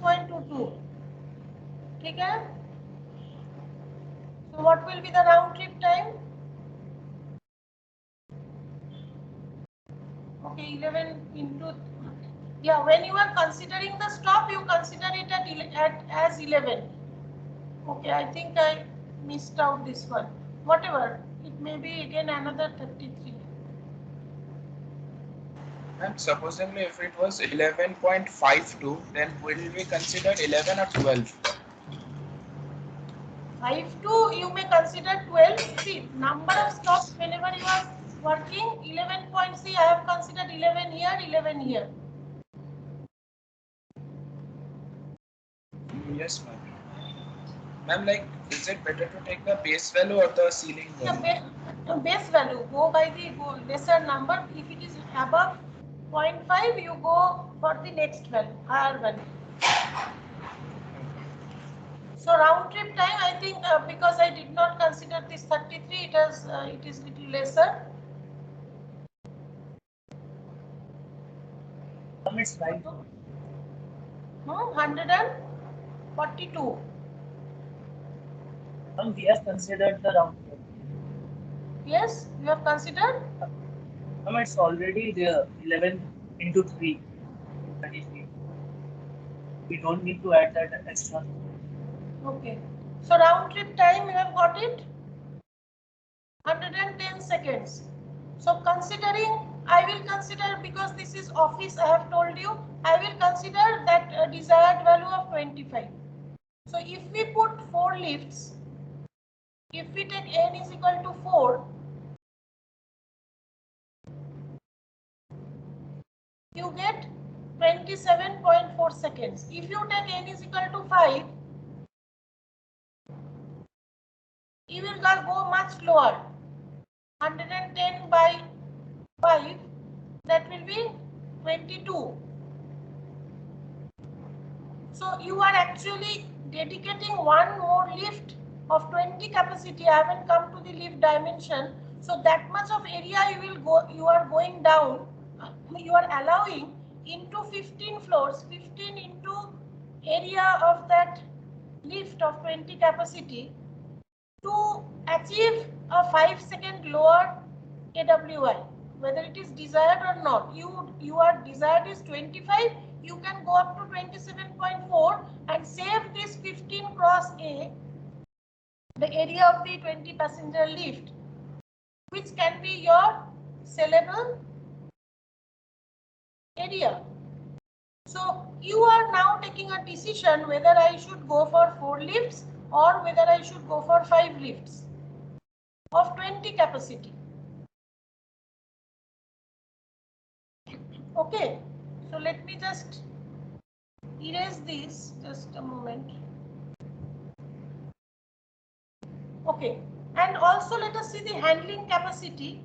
0.22. ठीक है? So what will be the round trip time? Okay, 11 into. Yeah, when you are considering the stop, you consider it as 11. Okay, I think I missed out this one. Whatever, it may be again another 33. And supposedly if it was 11.52, then will we consider 11 or 12? 5 to you may consider 12. See, number of stops whenever you are working, 11 point. See, I have considered 11 here, 11 here. Yes, ma'am. Ma'am, like, is it better to take the base value or the ceiling Yeah, value? base value, go by the lesser number. If it is above 0.5, you go for the next value, higher value. So round trip time, I think because I did not consider this 33, it is little lesser. Ma'am, it's right. 142. Ma'am, we have considered the round trip. Yes, you have considered. Ma'am, it's already there. 11 into 3, 33. we don't need to add that extra. Okay. So round trip time, you have got it? 110 seconds. So considering, I will consider, because this is office, I have told you, I will consider that desired value of 25. So if we put 4 lifts, if we take n is equal to 4, you get 27.4 seconds. If you take n is equal to 5, you will go much lower. 110 by 5, that will be 22. So you are actually dedicating one more lift of 20 capacity. I haven't come to the lift dimension. So that much of area you are going down. You are allowing into 15 floors, 15 into area of that lift of 20 capacity to achieve a 5-second lower AWI. Whether it is desired or not, your desired is 25, you can go up to 27.4 and save this 15 cross A, the area of the 20 passenger lift, which can be your sellable area. So you are now taking a decision whether I should go for 4 lifts or whether I should go for 5 lifts of 20 capacity. Okay, so let me just erase this, just a moment. Okay, and also let us see the handling capacity.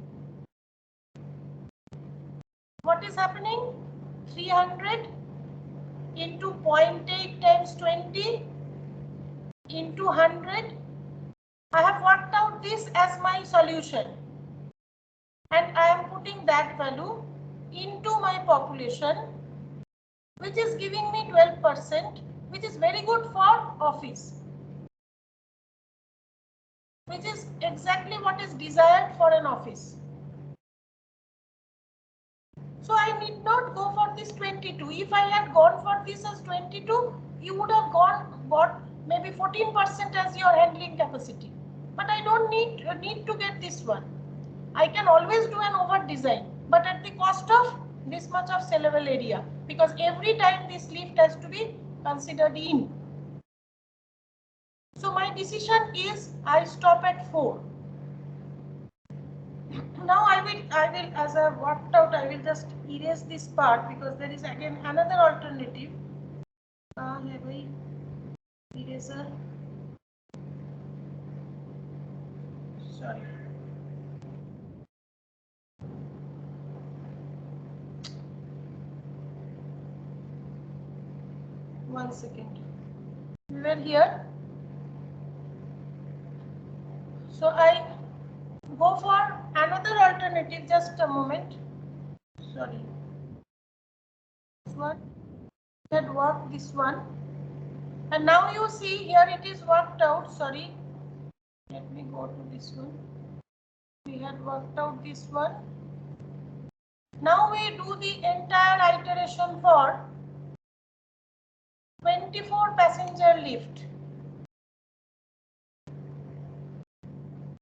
What is happening? 300 into 0.8 times 20 into 100. I have worked out this as my solution, and I am putting that value into my population, which is giving me 12%, which is very good for office, which is exactly what is desired for an office. So I need not go for this 22. If I had gone for this as 22, you would have got maybe 14% as your handling capacity. But I don't need to get this one. I can always do an over design, but at the cost of this much of sellable area, because every time this lift has to be considered in. So my decision is I stop at 4. Now I will, as I worked out, I will just erase this part because there is again another alternative. Eraser. Sorry. One second. We were here. So I go for another alternative. Just a moment. Sorry. This one. We had worked this one. And now you see here it is worked out. Sorry. Let me go to this one. We had worked out this one. Now we do the entire iteration for 24 passenger lift.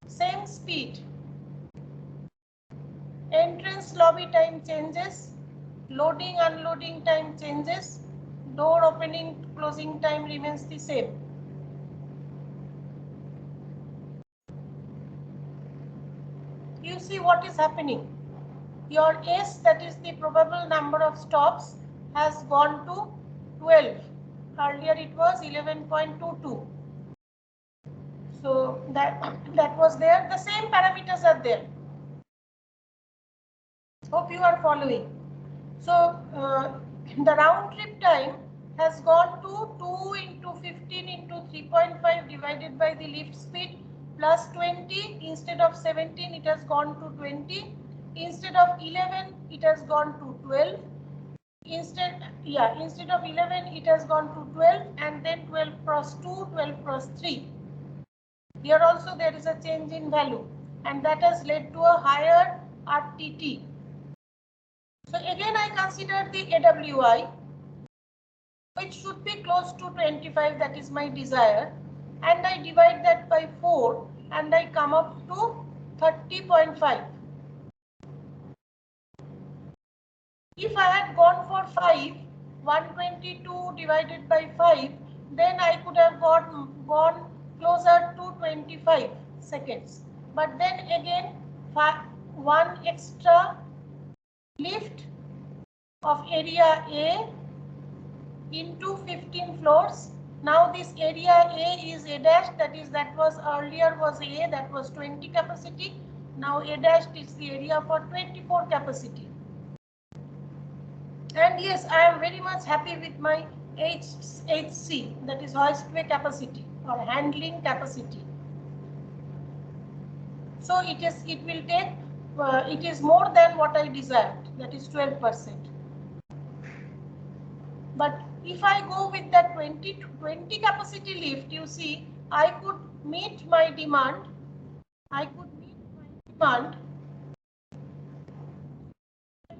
Same speed. Entrance lobby time changes. Loading unloading time changes. Door opening closing time remains the same. You see what is happening. Your S, that is the probable number of stops, has gone to 12. Earlier it was 11.22. So that was there. The same parameters are there. Hope you are following. So the round trip time has gone to 2 into 15 into 3.5 divided by the lift speed plus 20. Instead of 17, it has gone to 20. Instead of 11, it has gone to 12. Instead of 11, it has gone to 12, and then 12 cross 2, 12 cross 3. Here also there is a change in value, and that has led to a higher RTT. So again I consider the AWI. It should be close to 25, that is my desire, and I divide that by 4 and I come up to 30.5. If I had gone for 5, 122 divided by 5, then I could have gone closer to 25 seconds. But then again, one extra lift of area A into 15 floors. Now this area A is A dash, that was earlier was A, that was 20 capacity. Now A dash is the area for 24 capacity. And yes, I am very much happy with my HC, that is hoistway capacity or handling capacity. So it will take, it is more than what I desired, that is 12%. But if I go with that 20 capacity lift, you see, I could meet my demand.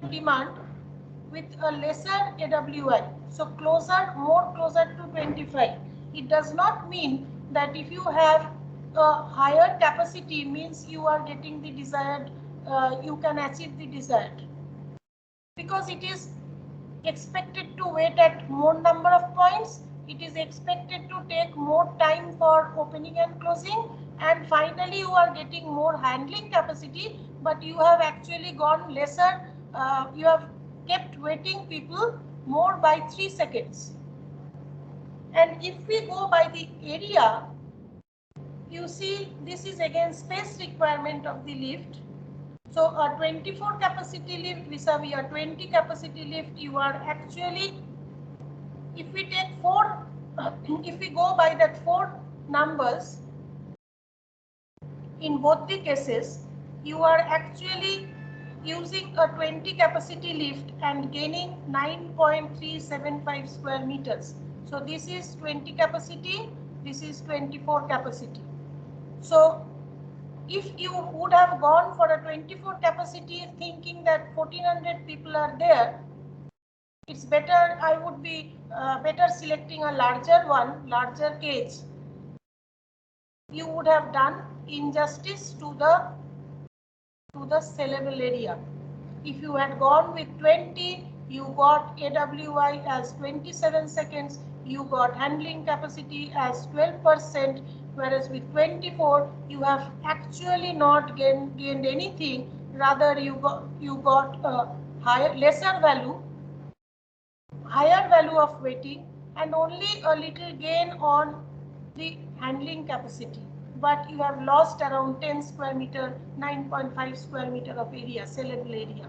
Demand with a lesser AWI. So more closer to 25. It does not mean that if you have a higher capacity means you are getting the desired, you can achieve the desired. Because it is expected to wait at more number of points, it is expected to take more time for opening and closing, and finally you are getting more handling capacity, but you have actually gone lesser, you have kept waiting people more by 3 seconds. And if we go by the area, you see this is again space requirement of the lift. So a 24 capacity lift vis-a-vis a 20 capacity lift, you are actually, if we take 4, if we go by that 4 numbers, in both the cases, you are actually using a 20 capacity lift and gaining 9.375 square meters. So this is 20 capacity, this is 24 capacity. So if you would have gone for a 24 capacity thinking that 1400 people are there, it's better, I would be better selecting a larger one, larger cage. You would have done injustice to the sellable area. If you had gone with 20, you got AWI as 27 seconds, you got handling capacity as 12%, whereas with 24, you have actually not gained anything, rather you got a lesser value of weighting and only a little gain on the handling capacity. But you have lost around 10 square meter, 9.5 square meter of area, sellable area.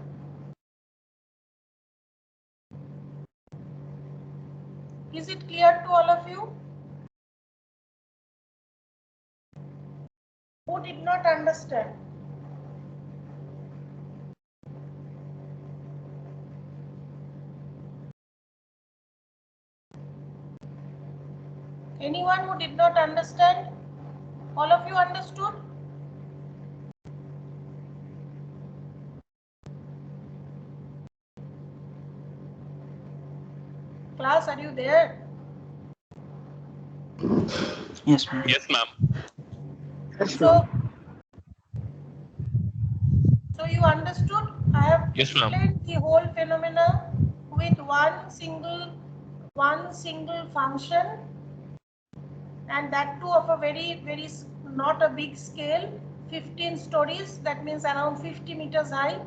Is it clear to all of you? Who did not understand? Anyone who did not understand? All of you understood? Class, are you there? Yes, ma'am. Yes, ma'am. So you understood? I have Yes, ma'am. explained the whole phenomena with one single function, and that too of a very not a big scale, 15 stories, that means around 50 meters high,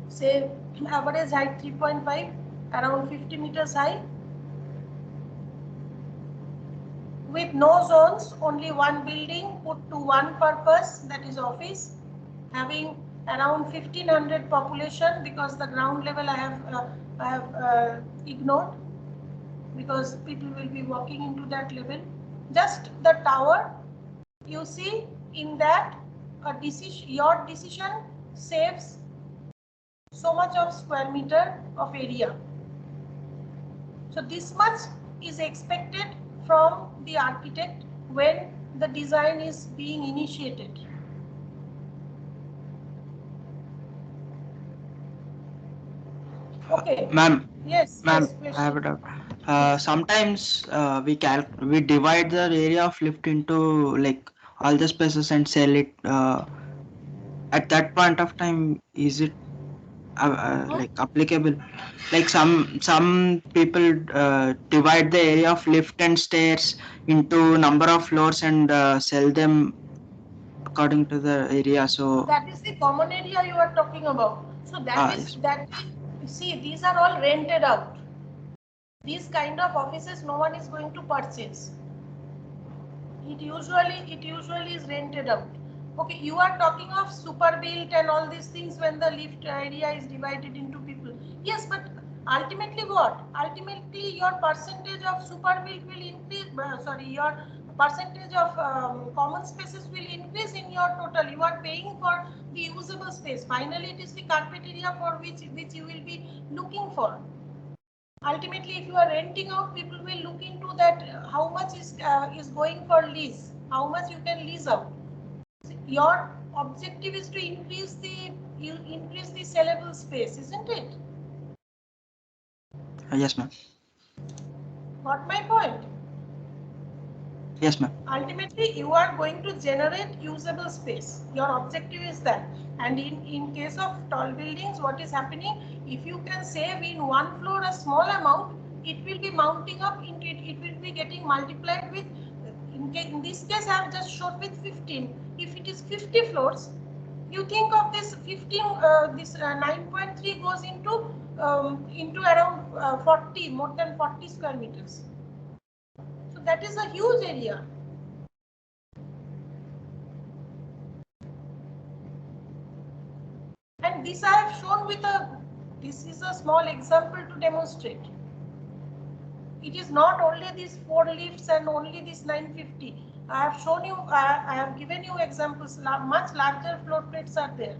say average height 3.5, around 50 meters high, with no zones, only one building put to one purpose, that is office, having around 1500 population, because the ground level I have ignored, because people will be walking into that level. Just the tower, you see, in that your decision saves so much of square meter of area. So this much is expected from the architect when the design is being initiated. Okay. Ma'am, Yes, Ma'am, yes, I have a question. doubt. Sometimes we divide the area of lift into like all the spaces and sell it. At that point of time, is it Hmm? like applicable? Like some people divide the area of lift and stairs into number of floors and sell them according to the area. So That is the common area you are talking about. So yes. see, these are all rented out. These kind of offices no one is going to purchase. It usually is rented out. Okay, you are talking of super built and all these things when the lift area is divided into people. Yes, but ultimately what? Ultimately your percentage of super built will increase. Sorry, your percentage of common spaces will increase in your total. You are paying for the usable space. Finally, it is the carpet area for which you will be looking for. Ultimately, if you are renting out, people will look into that how much is going for lease, how much you can lease out. Your objective is to increase the sellable space, isn't it? Yes, ma'am. Got my point? Yes, ma'am. Ultimately, you are going to generate usable space. Your objective is that. And in case of tall buildings, what is happening? If you can save in one floor a small amount, it will be mounting up into it will be getting multiplied with, in this case, I have just showed with 15. If it is 50 floors, you think of this 15, this 9.3 goes into around 40, more than 40 square meters. So that is a huge area. And this I have shown this is a small example to demonstrate. It is not only these 4 lifts and only this 950. I have shown you, I have given you examples, much larger floor plates are there.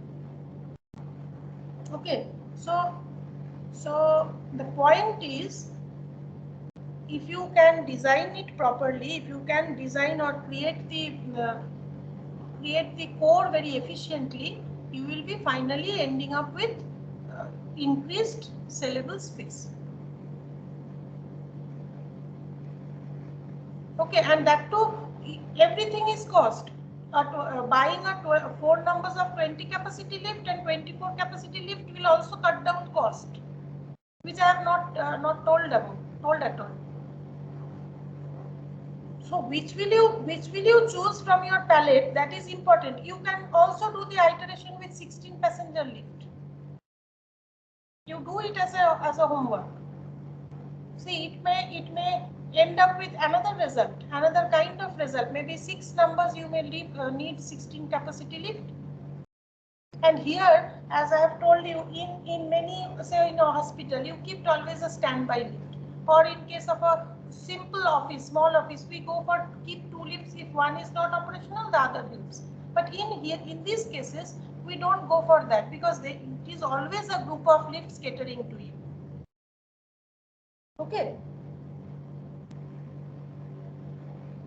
Okay, so the point is, if you can design it properly, if you can design or create the core very efficiently, you will be finally ending up with increased sellable space. Okay, and that too, everything is cost. Buying 4 numbers of 20 capacity lift and 24 capacity lift will also cut down cost, which I have not told at all. So which will you choose from your palette? That is important. You can also do the iteration with 16 passenger lift. You do it as a homework. See, it may end up with another result, another kind of result. Maybe 6 numbers you may need 16 capacity lift. And here, as I have told you, in many, say in a hospital, you keep always a standby lift. Or in case of a simple office, small office, we go for keep 2 lifts. If one is not operational, the other lifts. But in these cases, we don't go for that because it is always a group of lifts catering to you. Okay.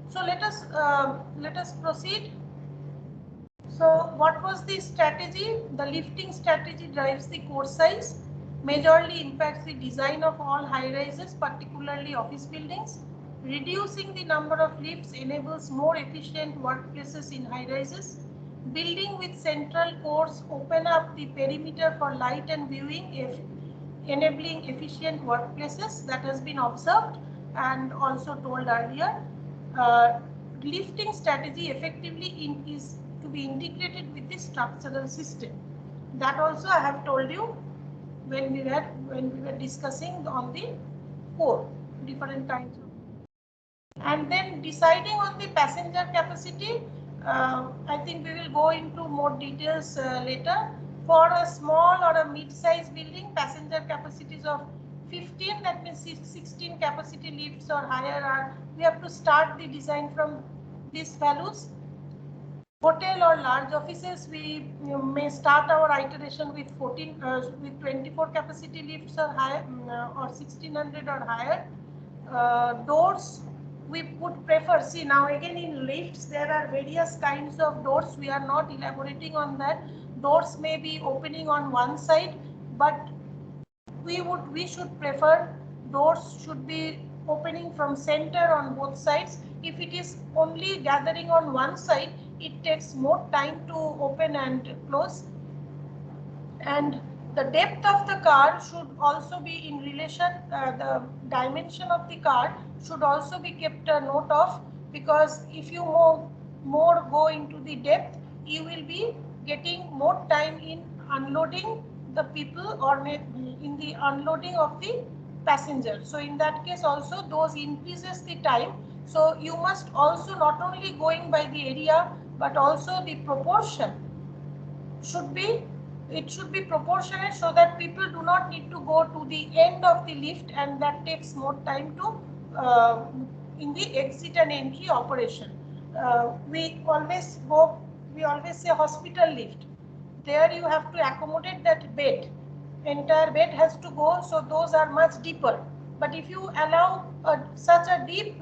So let us proceed. So what was the strategy? The lifting strategy drives the core size, majorly impacts the design of all high rises, particularly office buildings. Reducing the number of lifts enables more efficient workplaces in high rises. Building with central cores open up the perimeter for light and viewing, enabling efficient workplaces. That has been observed and also told earlier. Lifting strategy effectively is to be integrated with the structural system. That also I have told you when we were discussing on the core, different kinds of. And then deciding on the passenger capacity, I think we will go into more details later. For a small or a mid-size building, passenger capacities of 15, that means 16 capacity lifts or higher we have to start the design from these values. Hotel or large offices, we may start our iteration with 24 capacity lifts or higher, or 1600 or higher. Doors, we would prefer, see now again in lifts there are various kinds of doors, we are not elaborating on that. Doors may be opening on one side, but we should prefer doors should be opening from center on both sides. If it is only gathering on one side, it takes more time to open and close. And the depth of the car should also be in relation, the dimension of the car should also be kept a note of, because if you more go into the depth, you will be getting more time in unloading the people or in the unloading of the passenger. So in that case also those increases the time. So you must also not only going by the area but also the proportion should be, it should be proportionate so that people do not need to go to the end of the lift, and that takes more time to in the exit and entry operation. We always say hospital lift. There you have to accommodate that bed. Entire bed has to go, so those are much deeper. But if you allow such a deep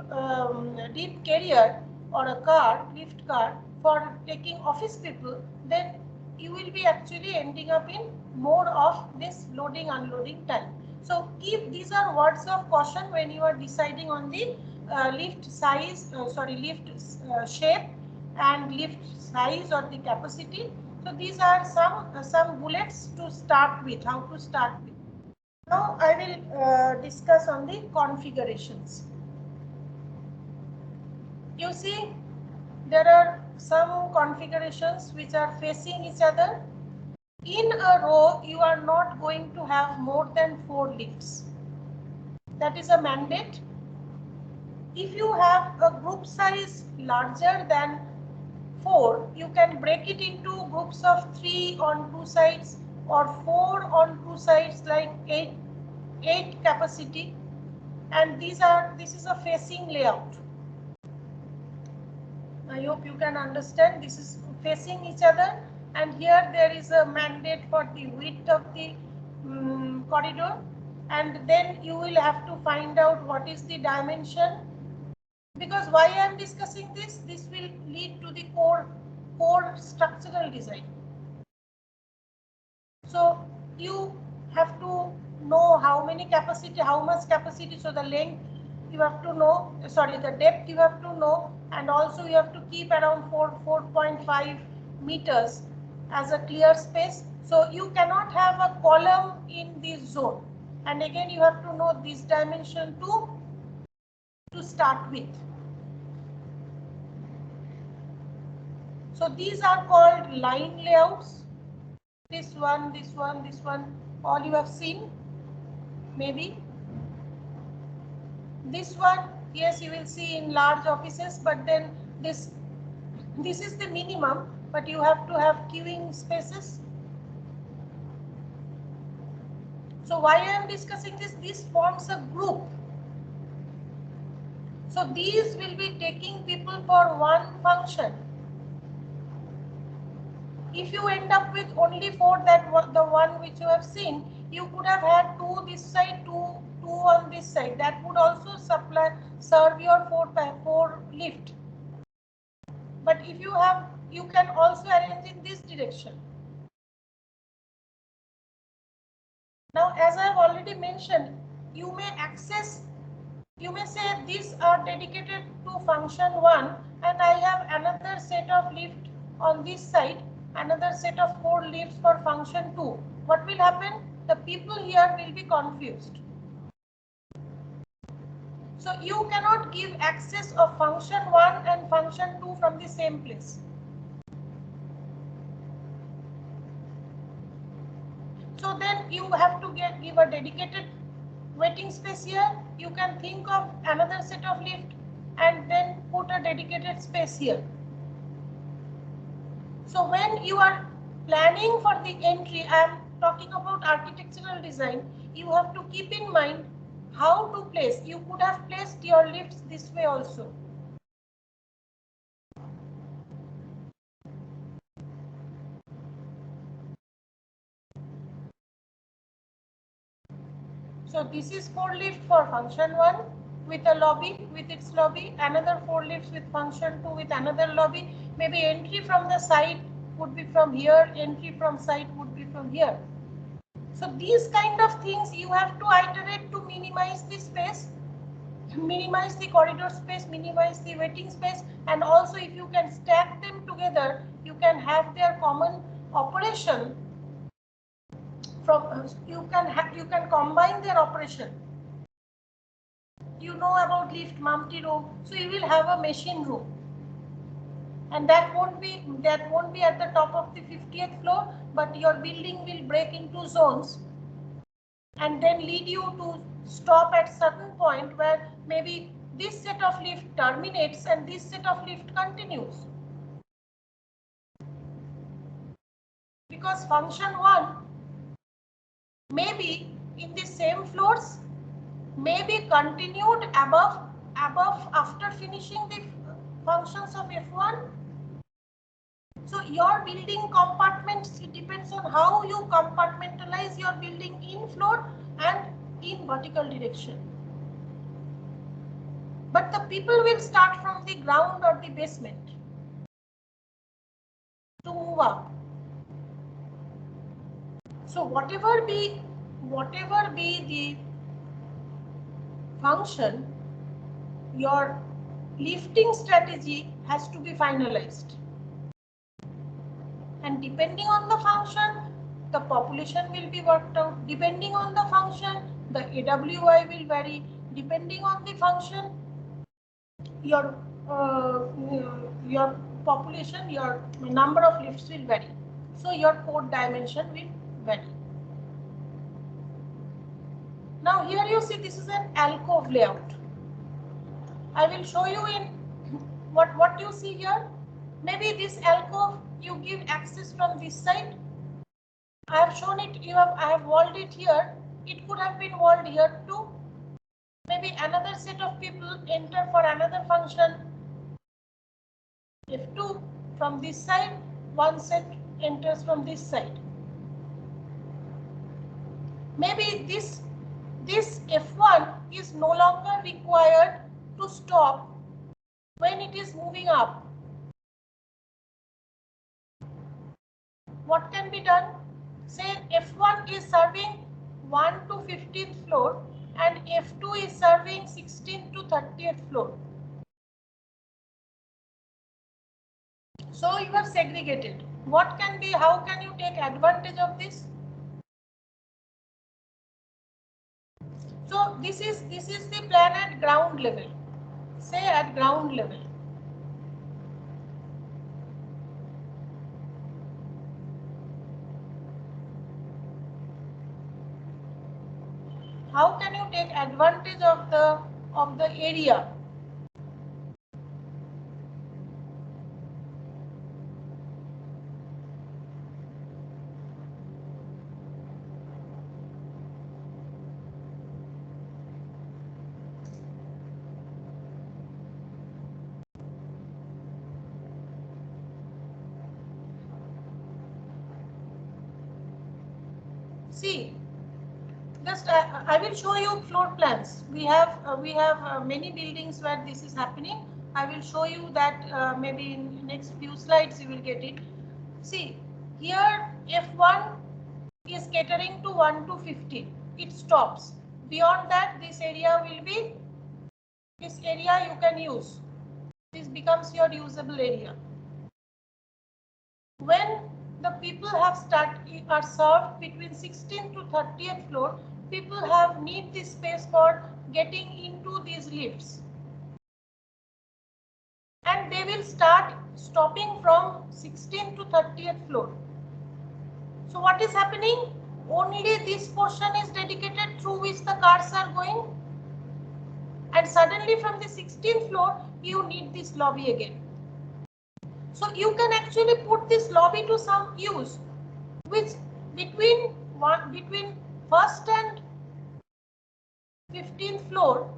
carrier or a car, lift car, for taking office people, then you will be actually ending up in more of this loading unloading time. So if these are words of caution when you are deciding on the lift size, lift shape and lift size or the capacity. So these are some bullets to start with, how to start with. Now I will discuss on the configurations. You see, there are some configurations which are facing each other. In a row, you are not going to have more than 4 lifts. That is a mandate. If you have a group size larger than 4, you can break it into groups of 3 on 2 sides or 4 on 2 sides, like 8 capacity, and this is a facing layout. I hope you can understand. This is facing each other, and here there is a mandate for the width of the corridor, and then you will have to find out what is the dimension. Because why I am discussing this? This will lead to the core structural design. So you have to know how many capacity, how much capacity. So the length you have to know, the depth you have to know, and also you have to keep around 4.5 meters as a clear space. So you cannot have a column in this zone. And again, you have to know this dimension to start with. So these are called line layouts. This one, all you have seen, maybe. This one, yes, you will see in large offices, but then this is the minimum, but you have to have queuing spaces. So why I am discussing this? This forms a group. So these will be taking people for one function. If you end up with only 4, the one which you have seen, you could have had 2 this side, 2 on this side. That would also serve your 4 lift. But if you have, you can also arrange in this direction. Now, as I have already mentioned, you may say these are dedicated to function 1, and I have another set of lift on this side, another set of 4 lifts for function 2. What will happen? The people here will be confused. So you cannot give access of function 1 and function 2 from the same place. So then you have to give a dedicated waiting space here. You can think of another set of lift and then put a dedicated space here. So when you are planning for the entry, I am talking about architectural design, you have to keep in mind how to place. You could have placed your lifts this way also. So this is 4 lift for function 1 with a lobby, with its lobby, another 4 lifts with function 2 with another lobby. Maybe entry from the side would be from here, entry from side would be from here. So these kind of things you have to iterate to minimize the space, minimize the corridor space, minimize the waiting space, and also if you can stack them together, you can have their common operation. From you can combine their operation. You know about lift, Mamti row, so you will have a machine room, and that won't be at the top of the 50th floor, but your building will break into zones and then lead you to stop at certain point where maybe this set of lift terminates and this set of lift continues. Because function 1 may be in the same floors, may be continued above after finishing the functions of F1. So your building compartments, it depends on how you compartmentalize your building in floor and in vertical direction. But the people will start from the ground or the basement to move up. So whatever be the function, your lifting strategy has to be finalized. And depending on the function, the population will be worked out. Depending on the function, the AWI will vary. Depending on the function, your population, your number of lifts will vary. So your code dimension will vary. Now here you see this is an alcove layout. I will show you in what you see here. Maybe this alcove you give access from this side. I have shown it. I have walled it here. It could have been walled here too. Maybe another set of people enter for another function. F2 from this side, one set enters from this side. Maybe this F1 is no longer required to stop when it is moving up. What can be done? Say F1 is serving 1 to 15th floor and F2 is serving 16th to 30th floor. So you are segregated. How can you take advantage of this? So this is the plan at ground level. Say at ground level. How can you take advantage of the area? See, just I will show you floor plans. We have many buildings where this is happening. I will show you that maybe in next few slides you will get it. See, here F1 is catering to 1 to 50. It stops. Beyond that, this area you can use. This becomes your usable area. When the people are served between 16th to 30th floor, people need this space for getting into these lifts. And they will start stopping from 16th to 30th floor. So what is happening? Only this portion is dedicated through which the cars are going. And suddenly from the 16th floor, you need this lobby again. So you can actually put this lobby to some use, which between first and 15th floor,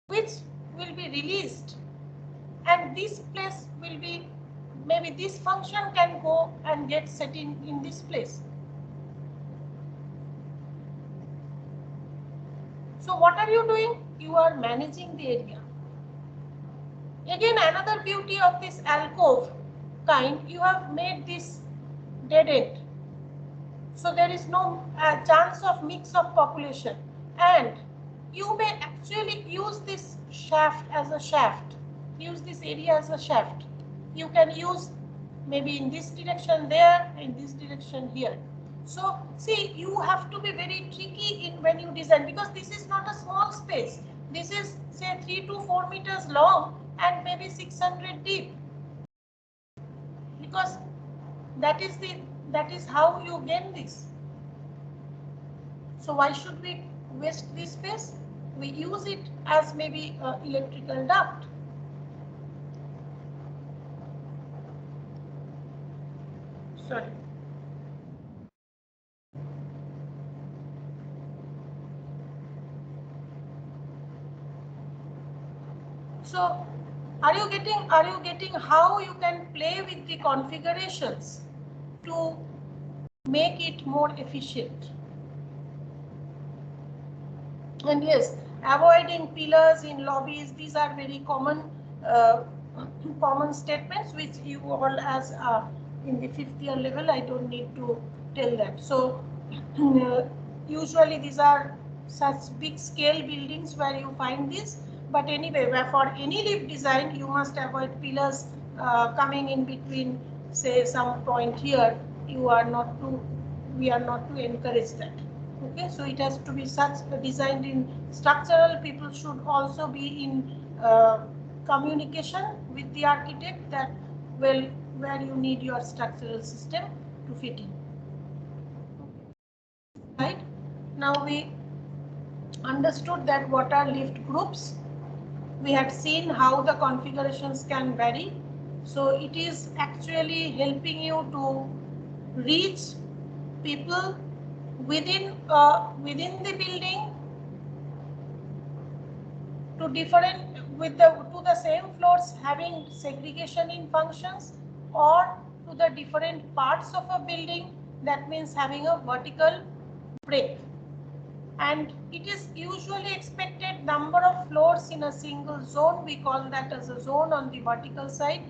which will be released, and this place will be, maybe this function can go and get set in this place. So what are you doing? You are managing the area. Again, another beauty of this alcove kind, you have made this dead end. So there is no chance of mix of population, and you may actually use this shaft as a shaft, use this area as a shaft. You can use maybe in this direction there, in this direction here. So see, you have to be very tricky in when you design, because this is not a small space. This is say 3 to 4 meters long and maybe 600 deep, because that is how you gain this. So why should we waste this space? We use it as maybe electrical duct. Sorry. So are you getting how you can play with the configurations to make it more efficient? And yes, avoiding pillars in lobbies, these are very common common statements which you all as in the 5th year level, I don't need to tell that. So usually these are such big scale buildings where you find this, but anyway, for any lift design you must avoid pillars coming in between, say some point here. We are not to encourage that. Okay, so it has to be such designed in structural. People should also be in communication with the architect that well where you need your structural system to fit in. Right, now we understood that what are lift groups. We have seen how the configurations can vary. So it is actually helping you to reach people within the building to the same floors having segregation in functions, or to the different parts of a building, that means having a vertical break. And it is usually expected number of floors in a single zone. We call that as a zone on the vertical side.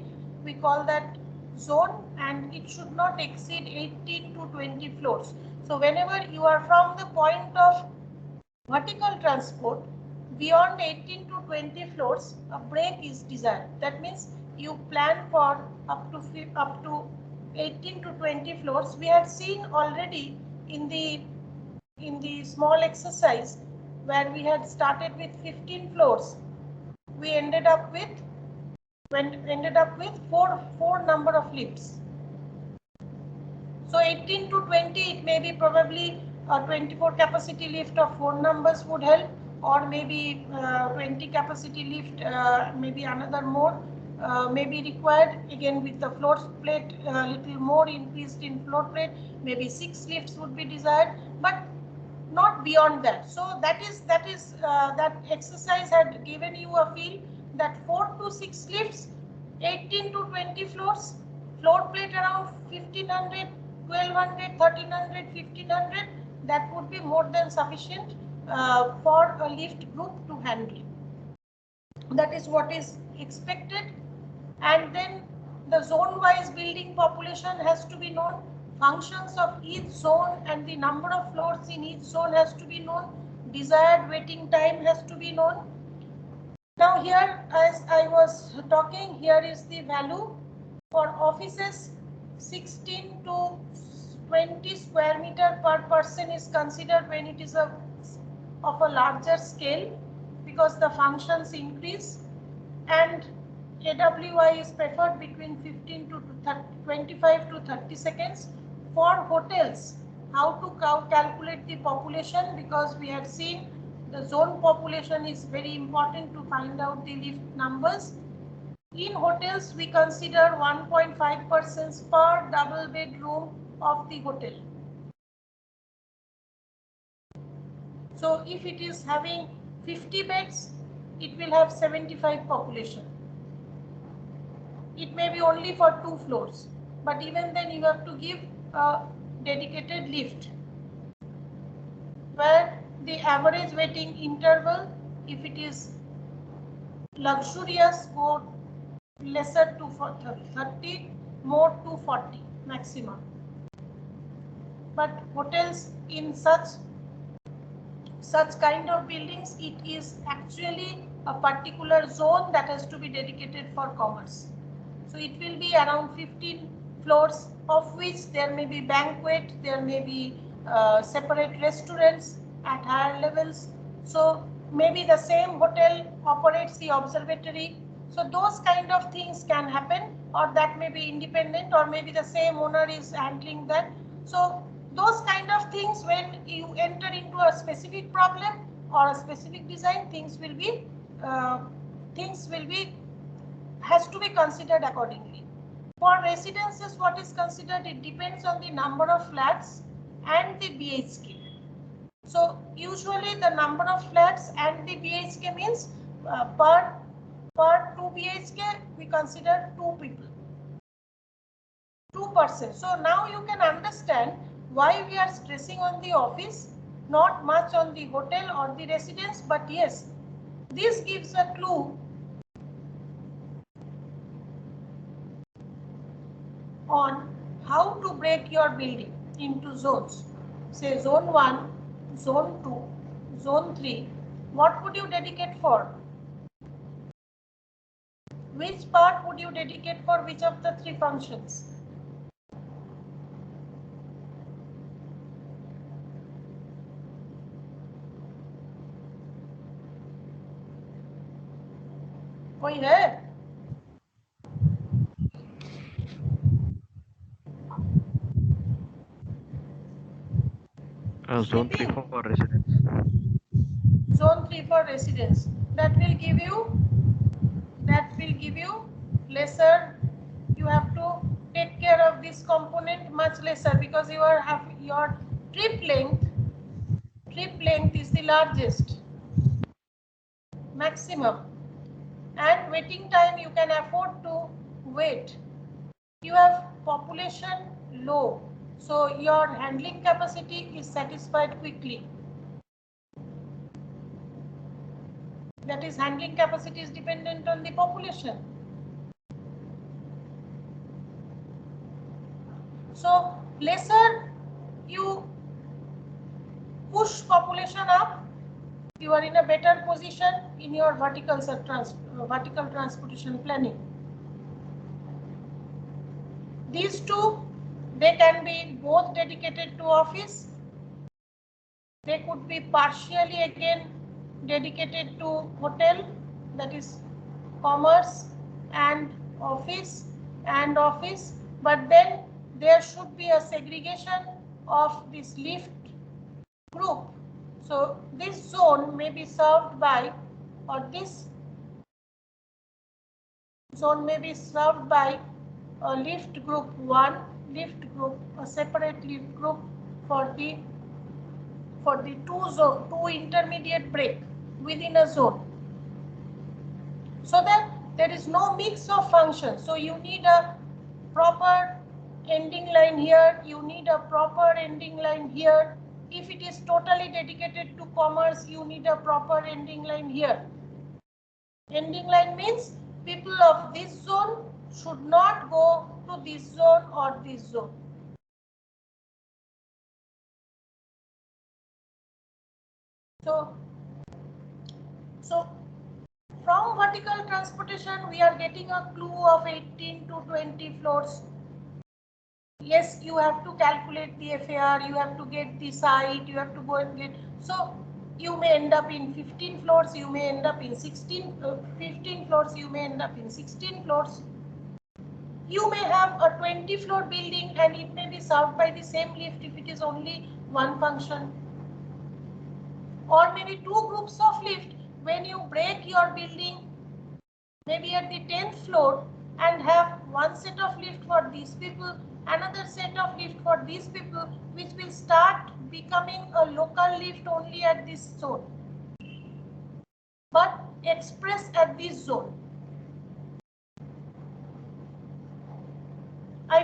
We call that zone, and it should not exceed 18 to 20 floors. So whenever you are from the point of vertical transport beyond 18 to 20 floors, a break is desired. That means you plan for up to 18 to 20 floors. We have seen already in the small exercise where we had started with 15 floors. We ended up with four number of lifts. So 18 to 20, it may be probably a 24 capacity lift of 4 numbers would help, or maybe 20 capacity lift, maybe another more may be required. Again, with the floor plate little more increased in floor plate, maybe 6 lifts would be desired, but not beyond that. So that exercise had given you a feel that 4 to 6 lifts, 18 to 20 floors, floor plate around 1500, 1200, 1300, 1500, that would be more than sufficient for a lift group to handle. That is what is expected. And then the zone-wise building population has to be known. Functions of each zone and the number of floors in each zone has to be known. Desired waiting time has to be known. Now here, as I was talking, here is the value for offices. 16 to 20 square meter per person is considered when it is of a larger scale, because the functions increase, and AWI is preferred between 15 to 25 to 30 seconds. For hotels, how to calculate the population, because we have seen the zone population is very important to find out the lift numbers. In hotels, we consider 1.5 persons per double bedroom of the hotel. So if it is having 50 beds, it will have 75 population. It may be only for 2 floors, but even then you have to give a dedicated lift, where the average waiting interval, if it is luxurious, go lesser to 30, more to 40 maximum. but hotels in such kind of buildings, it is actually a particular zone that has to be dedicated for commerce. So it will be around 15 floors, of which there may be banquet, there may be separate restaurants at higher levels. So maybe the same hotel operates the observatory. So those kind of things can happen, or that may be independent, or maybe the same owner is handling that. So those kind of things, when you enter into a specific problem or a specific design, things will be has to be considered accordingly. For residences, what is considered, it depends on the number of flats and the BHK. So usually the number of flats and the BHK means per 2 BHK we consider 2 people, 2%. So now you can understand why we are stressing on the office, not much on the hotel or the residence. But yes, this gives a clue on how to break your building into zones. Say zone 1, zone 2, zone 3. What would you dedicate for? Which part would you dedicate for which of the 3 functions? कोई है? Zone 3 for residence. Zone 3 for residence. That will give you lesser. You have to take care of this component much lesser, because you are your trip length is the largest, maximum, and waiting time you can afford to wait. You have population low, so your handling capacity is satisfied quickly. That is, handling capacity is dependent on the population. So lesser you push population up, you are in a better position in your vertical transportation planning. These two, they can be both dedicated to office. They could be partially again dedicated to hotel, that is commerce and office, but then there should be a segregation of this lift group. So this zone may be served by, or this zone may be served by a lift group 1, a separate lift group for the two intermediate break within a zone, so that there is no mix of functions. So you need a proper ending line here, you need a proper ending line here. If it is totally dedicated to commerce, you need a proper ending line here. Ending line means people of this zone should not go to this zone or this zone. So from vertical transportation, we are getting a clue of 18 to 20 floors. Yes, you have to calculate the FAR, you have to get the site, you have to go and get. So you may end up in 15 floors, you may end up in 15 floors, you may end up in 16 floors. You may have a 20 floor building and it may be served by the same lift if it is only one function. Or maybe 2 groups of lift when you break your building maybe at the 10th floor and have one set of lift for these people, another set of lift for these people, which will start becoming a local lift only at this zone, but express at this zone. I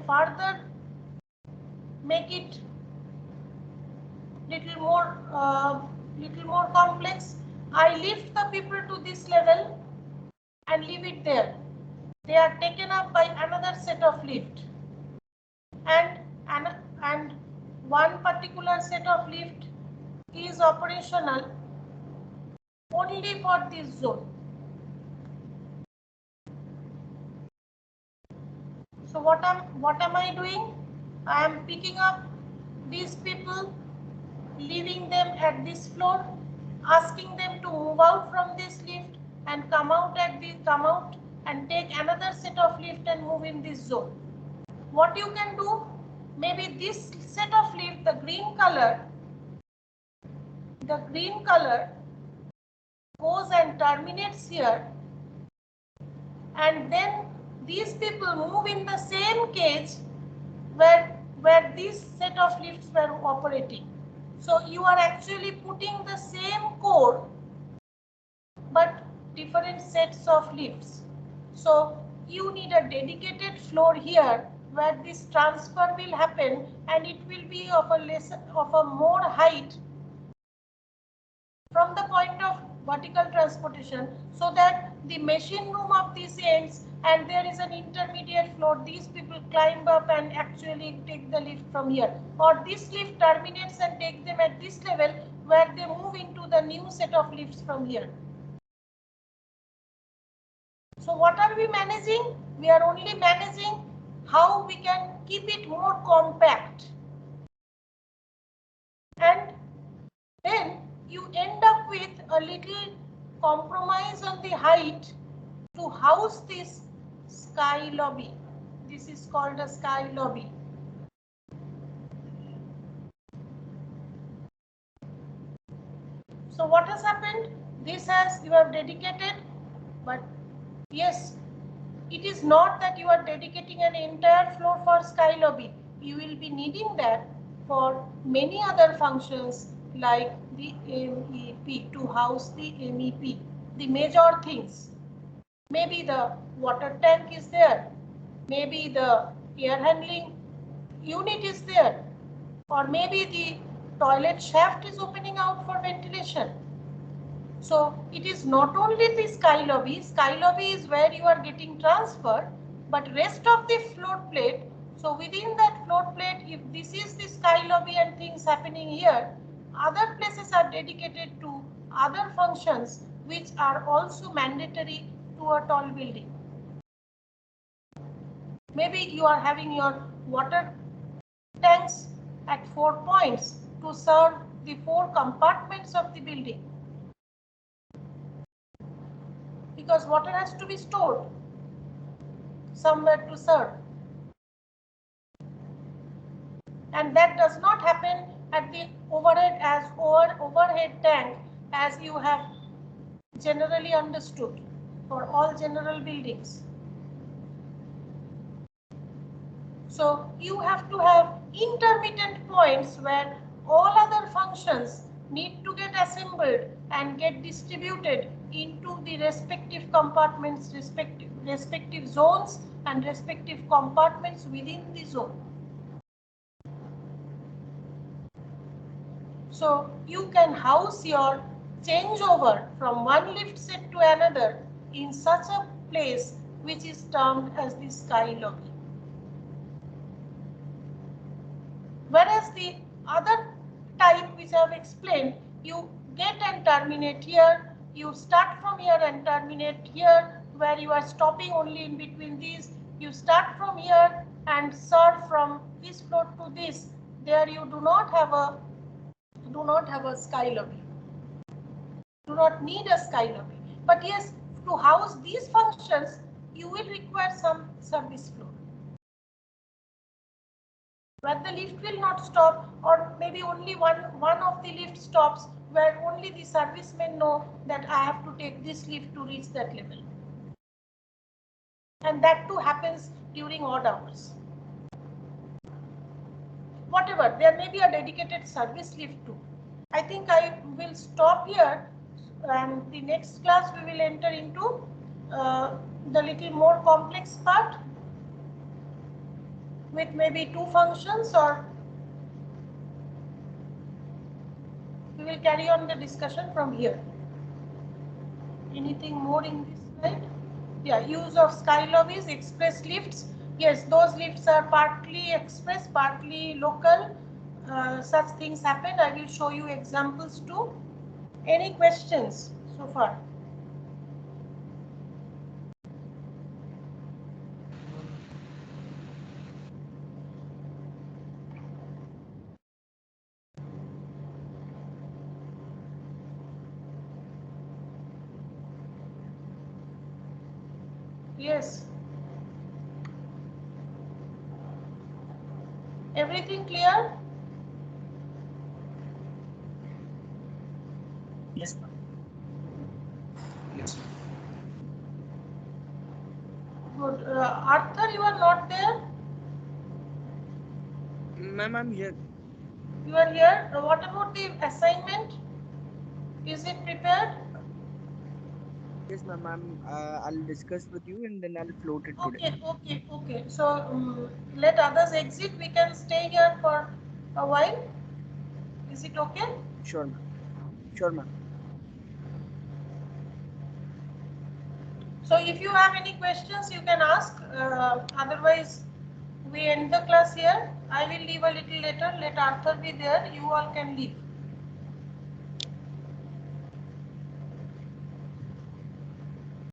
further make it little more complex. I lift the people to this level and leave it there. They are taken up by another set of lift, and one particular set of lift is operational only for this zone. So what am I doing? I am picking up these people, leaving them at this floor, asking them to move out from this lift and come out and take another set of lift and move in this zone. What you can do, maybe this set of lift, the green color goes and terminates here, and then these people move in the same cage where this set of lifts were operating. So you are actually putting the same core but different sets of lifts. So you need a dedicated floor here where this transfer will happen, and it will be of a more height from the point of vertical transportation, so that the machine room of these ends and there is an intermediate floor. These people climb up and actually take the lift from here, or this lift terminates and take them at this level where they move into the new set of lifts from here. So what are we managing? We are only managing how we can keep it more compact, and then you end up with a little compromise on the height to house this sky lobby. This is called a sky lobby. So what has happened? You have dedicated, but yes, it is not that you are dedicating an entire floor for sky lobby. You will be needing that for many other functions like the MEP, to house the MEP, the major things. Maybe the water tank is there, maybe the air handling unit is there, or maybe the toilet shaft is opening out for ventilation. So it is not only the sky lobby is where you are getting transfer, but rest of the float plate. So within that float plate, if this is the sky lobby and things happening here, other places are dedicated to other functions which are also mandatory to a tall building. Maybe you are having your water tanks at 4 points to serve the 4 compartments of the building, because water has to be stored somewhere to serve, and that does not happen at the overhead tank as you have generally understood for all general buildings. So you have to have intermittent points where all other functions need to get assembled and get distributed into the respective compartments, respective zones and respective compartments within the zone. So you can house your changeover from one lift set to another in such a place which is termed as the sky lobby. Whereas the other type which I have explained, you get and terminate here, you start from here and terminate here, where you are stopping only in between these. You start from here and serve from this floor to this. There you do not have a sky lobby. Do not need a sky lobby. But yes, to house these functions, you will require some service floor, where the lift will not stop, or maybe only one of the lift stops, where only the servicemen know that I have to take this lift to reach that level. And that too happens during odd hours. Whatever, there may be a dedicated service lift too. I think I will stop here, and the next class we will enter into the little more complex part with maybe 2 functions, or we will carry on the discussion from here. Anything more in this slide? Yeah, use of sky lobbies, express lifts. Yes, those lifts are partly express, partly local. such things happen. I will show you examples too. Any questions so far? Yes. Everything clear? Yes, ma'am. Yes. Good. Arthur, you are not there? Ma'am, I'm here. You are here. What about the assignment? Is it prepared? Yes, ma'am. I'll discuss with you and then I'll float it today. Okay. So let others exit. We can stay here for a while. Is it okay? Sure, ma'am. Sure, ma'am. So if you have any questions, you can ask. Otherwise, we end the class here. I will leave a little later. Let Arthur be there. You all can leave.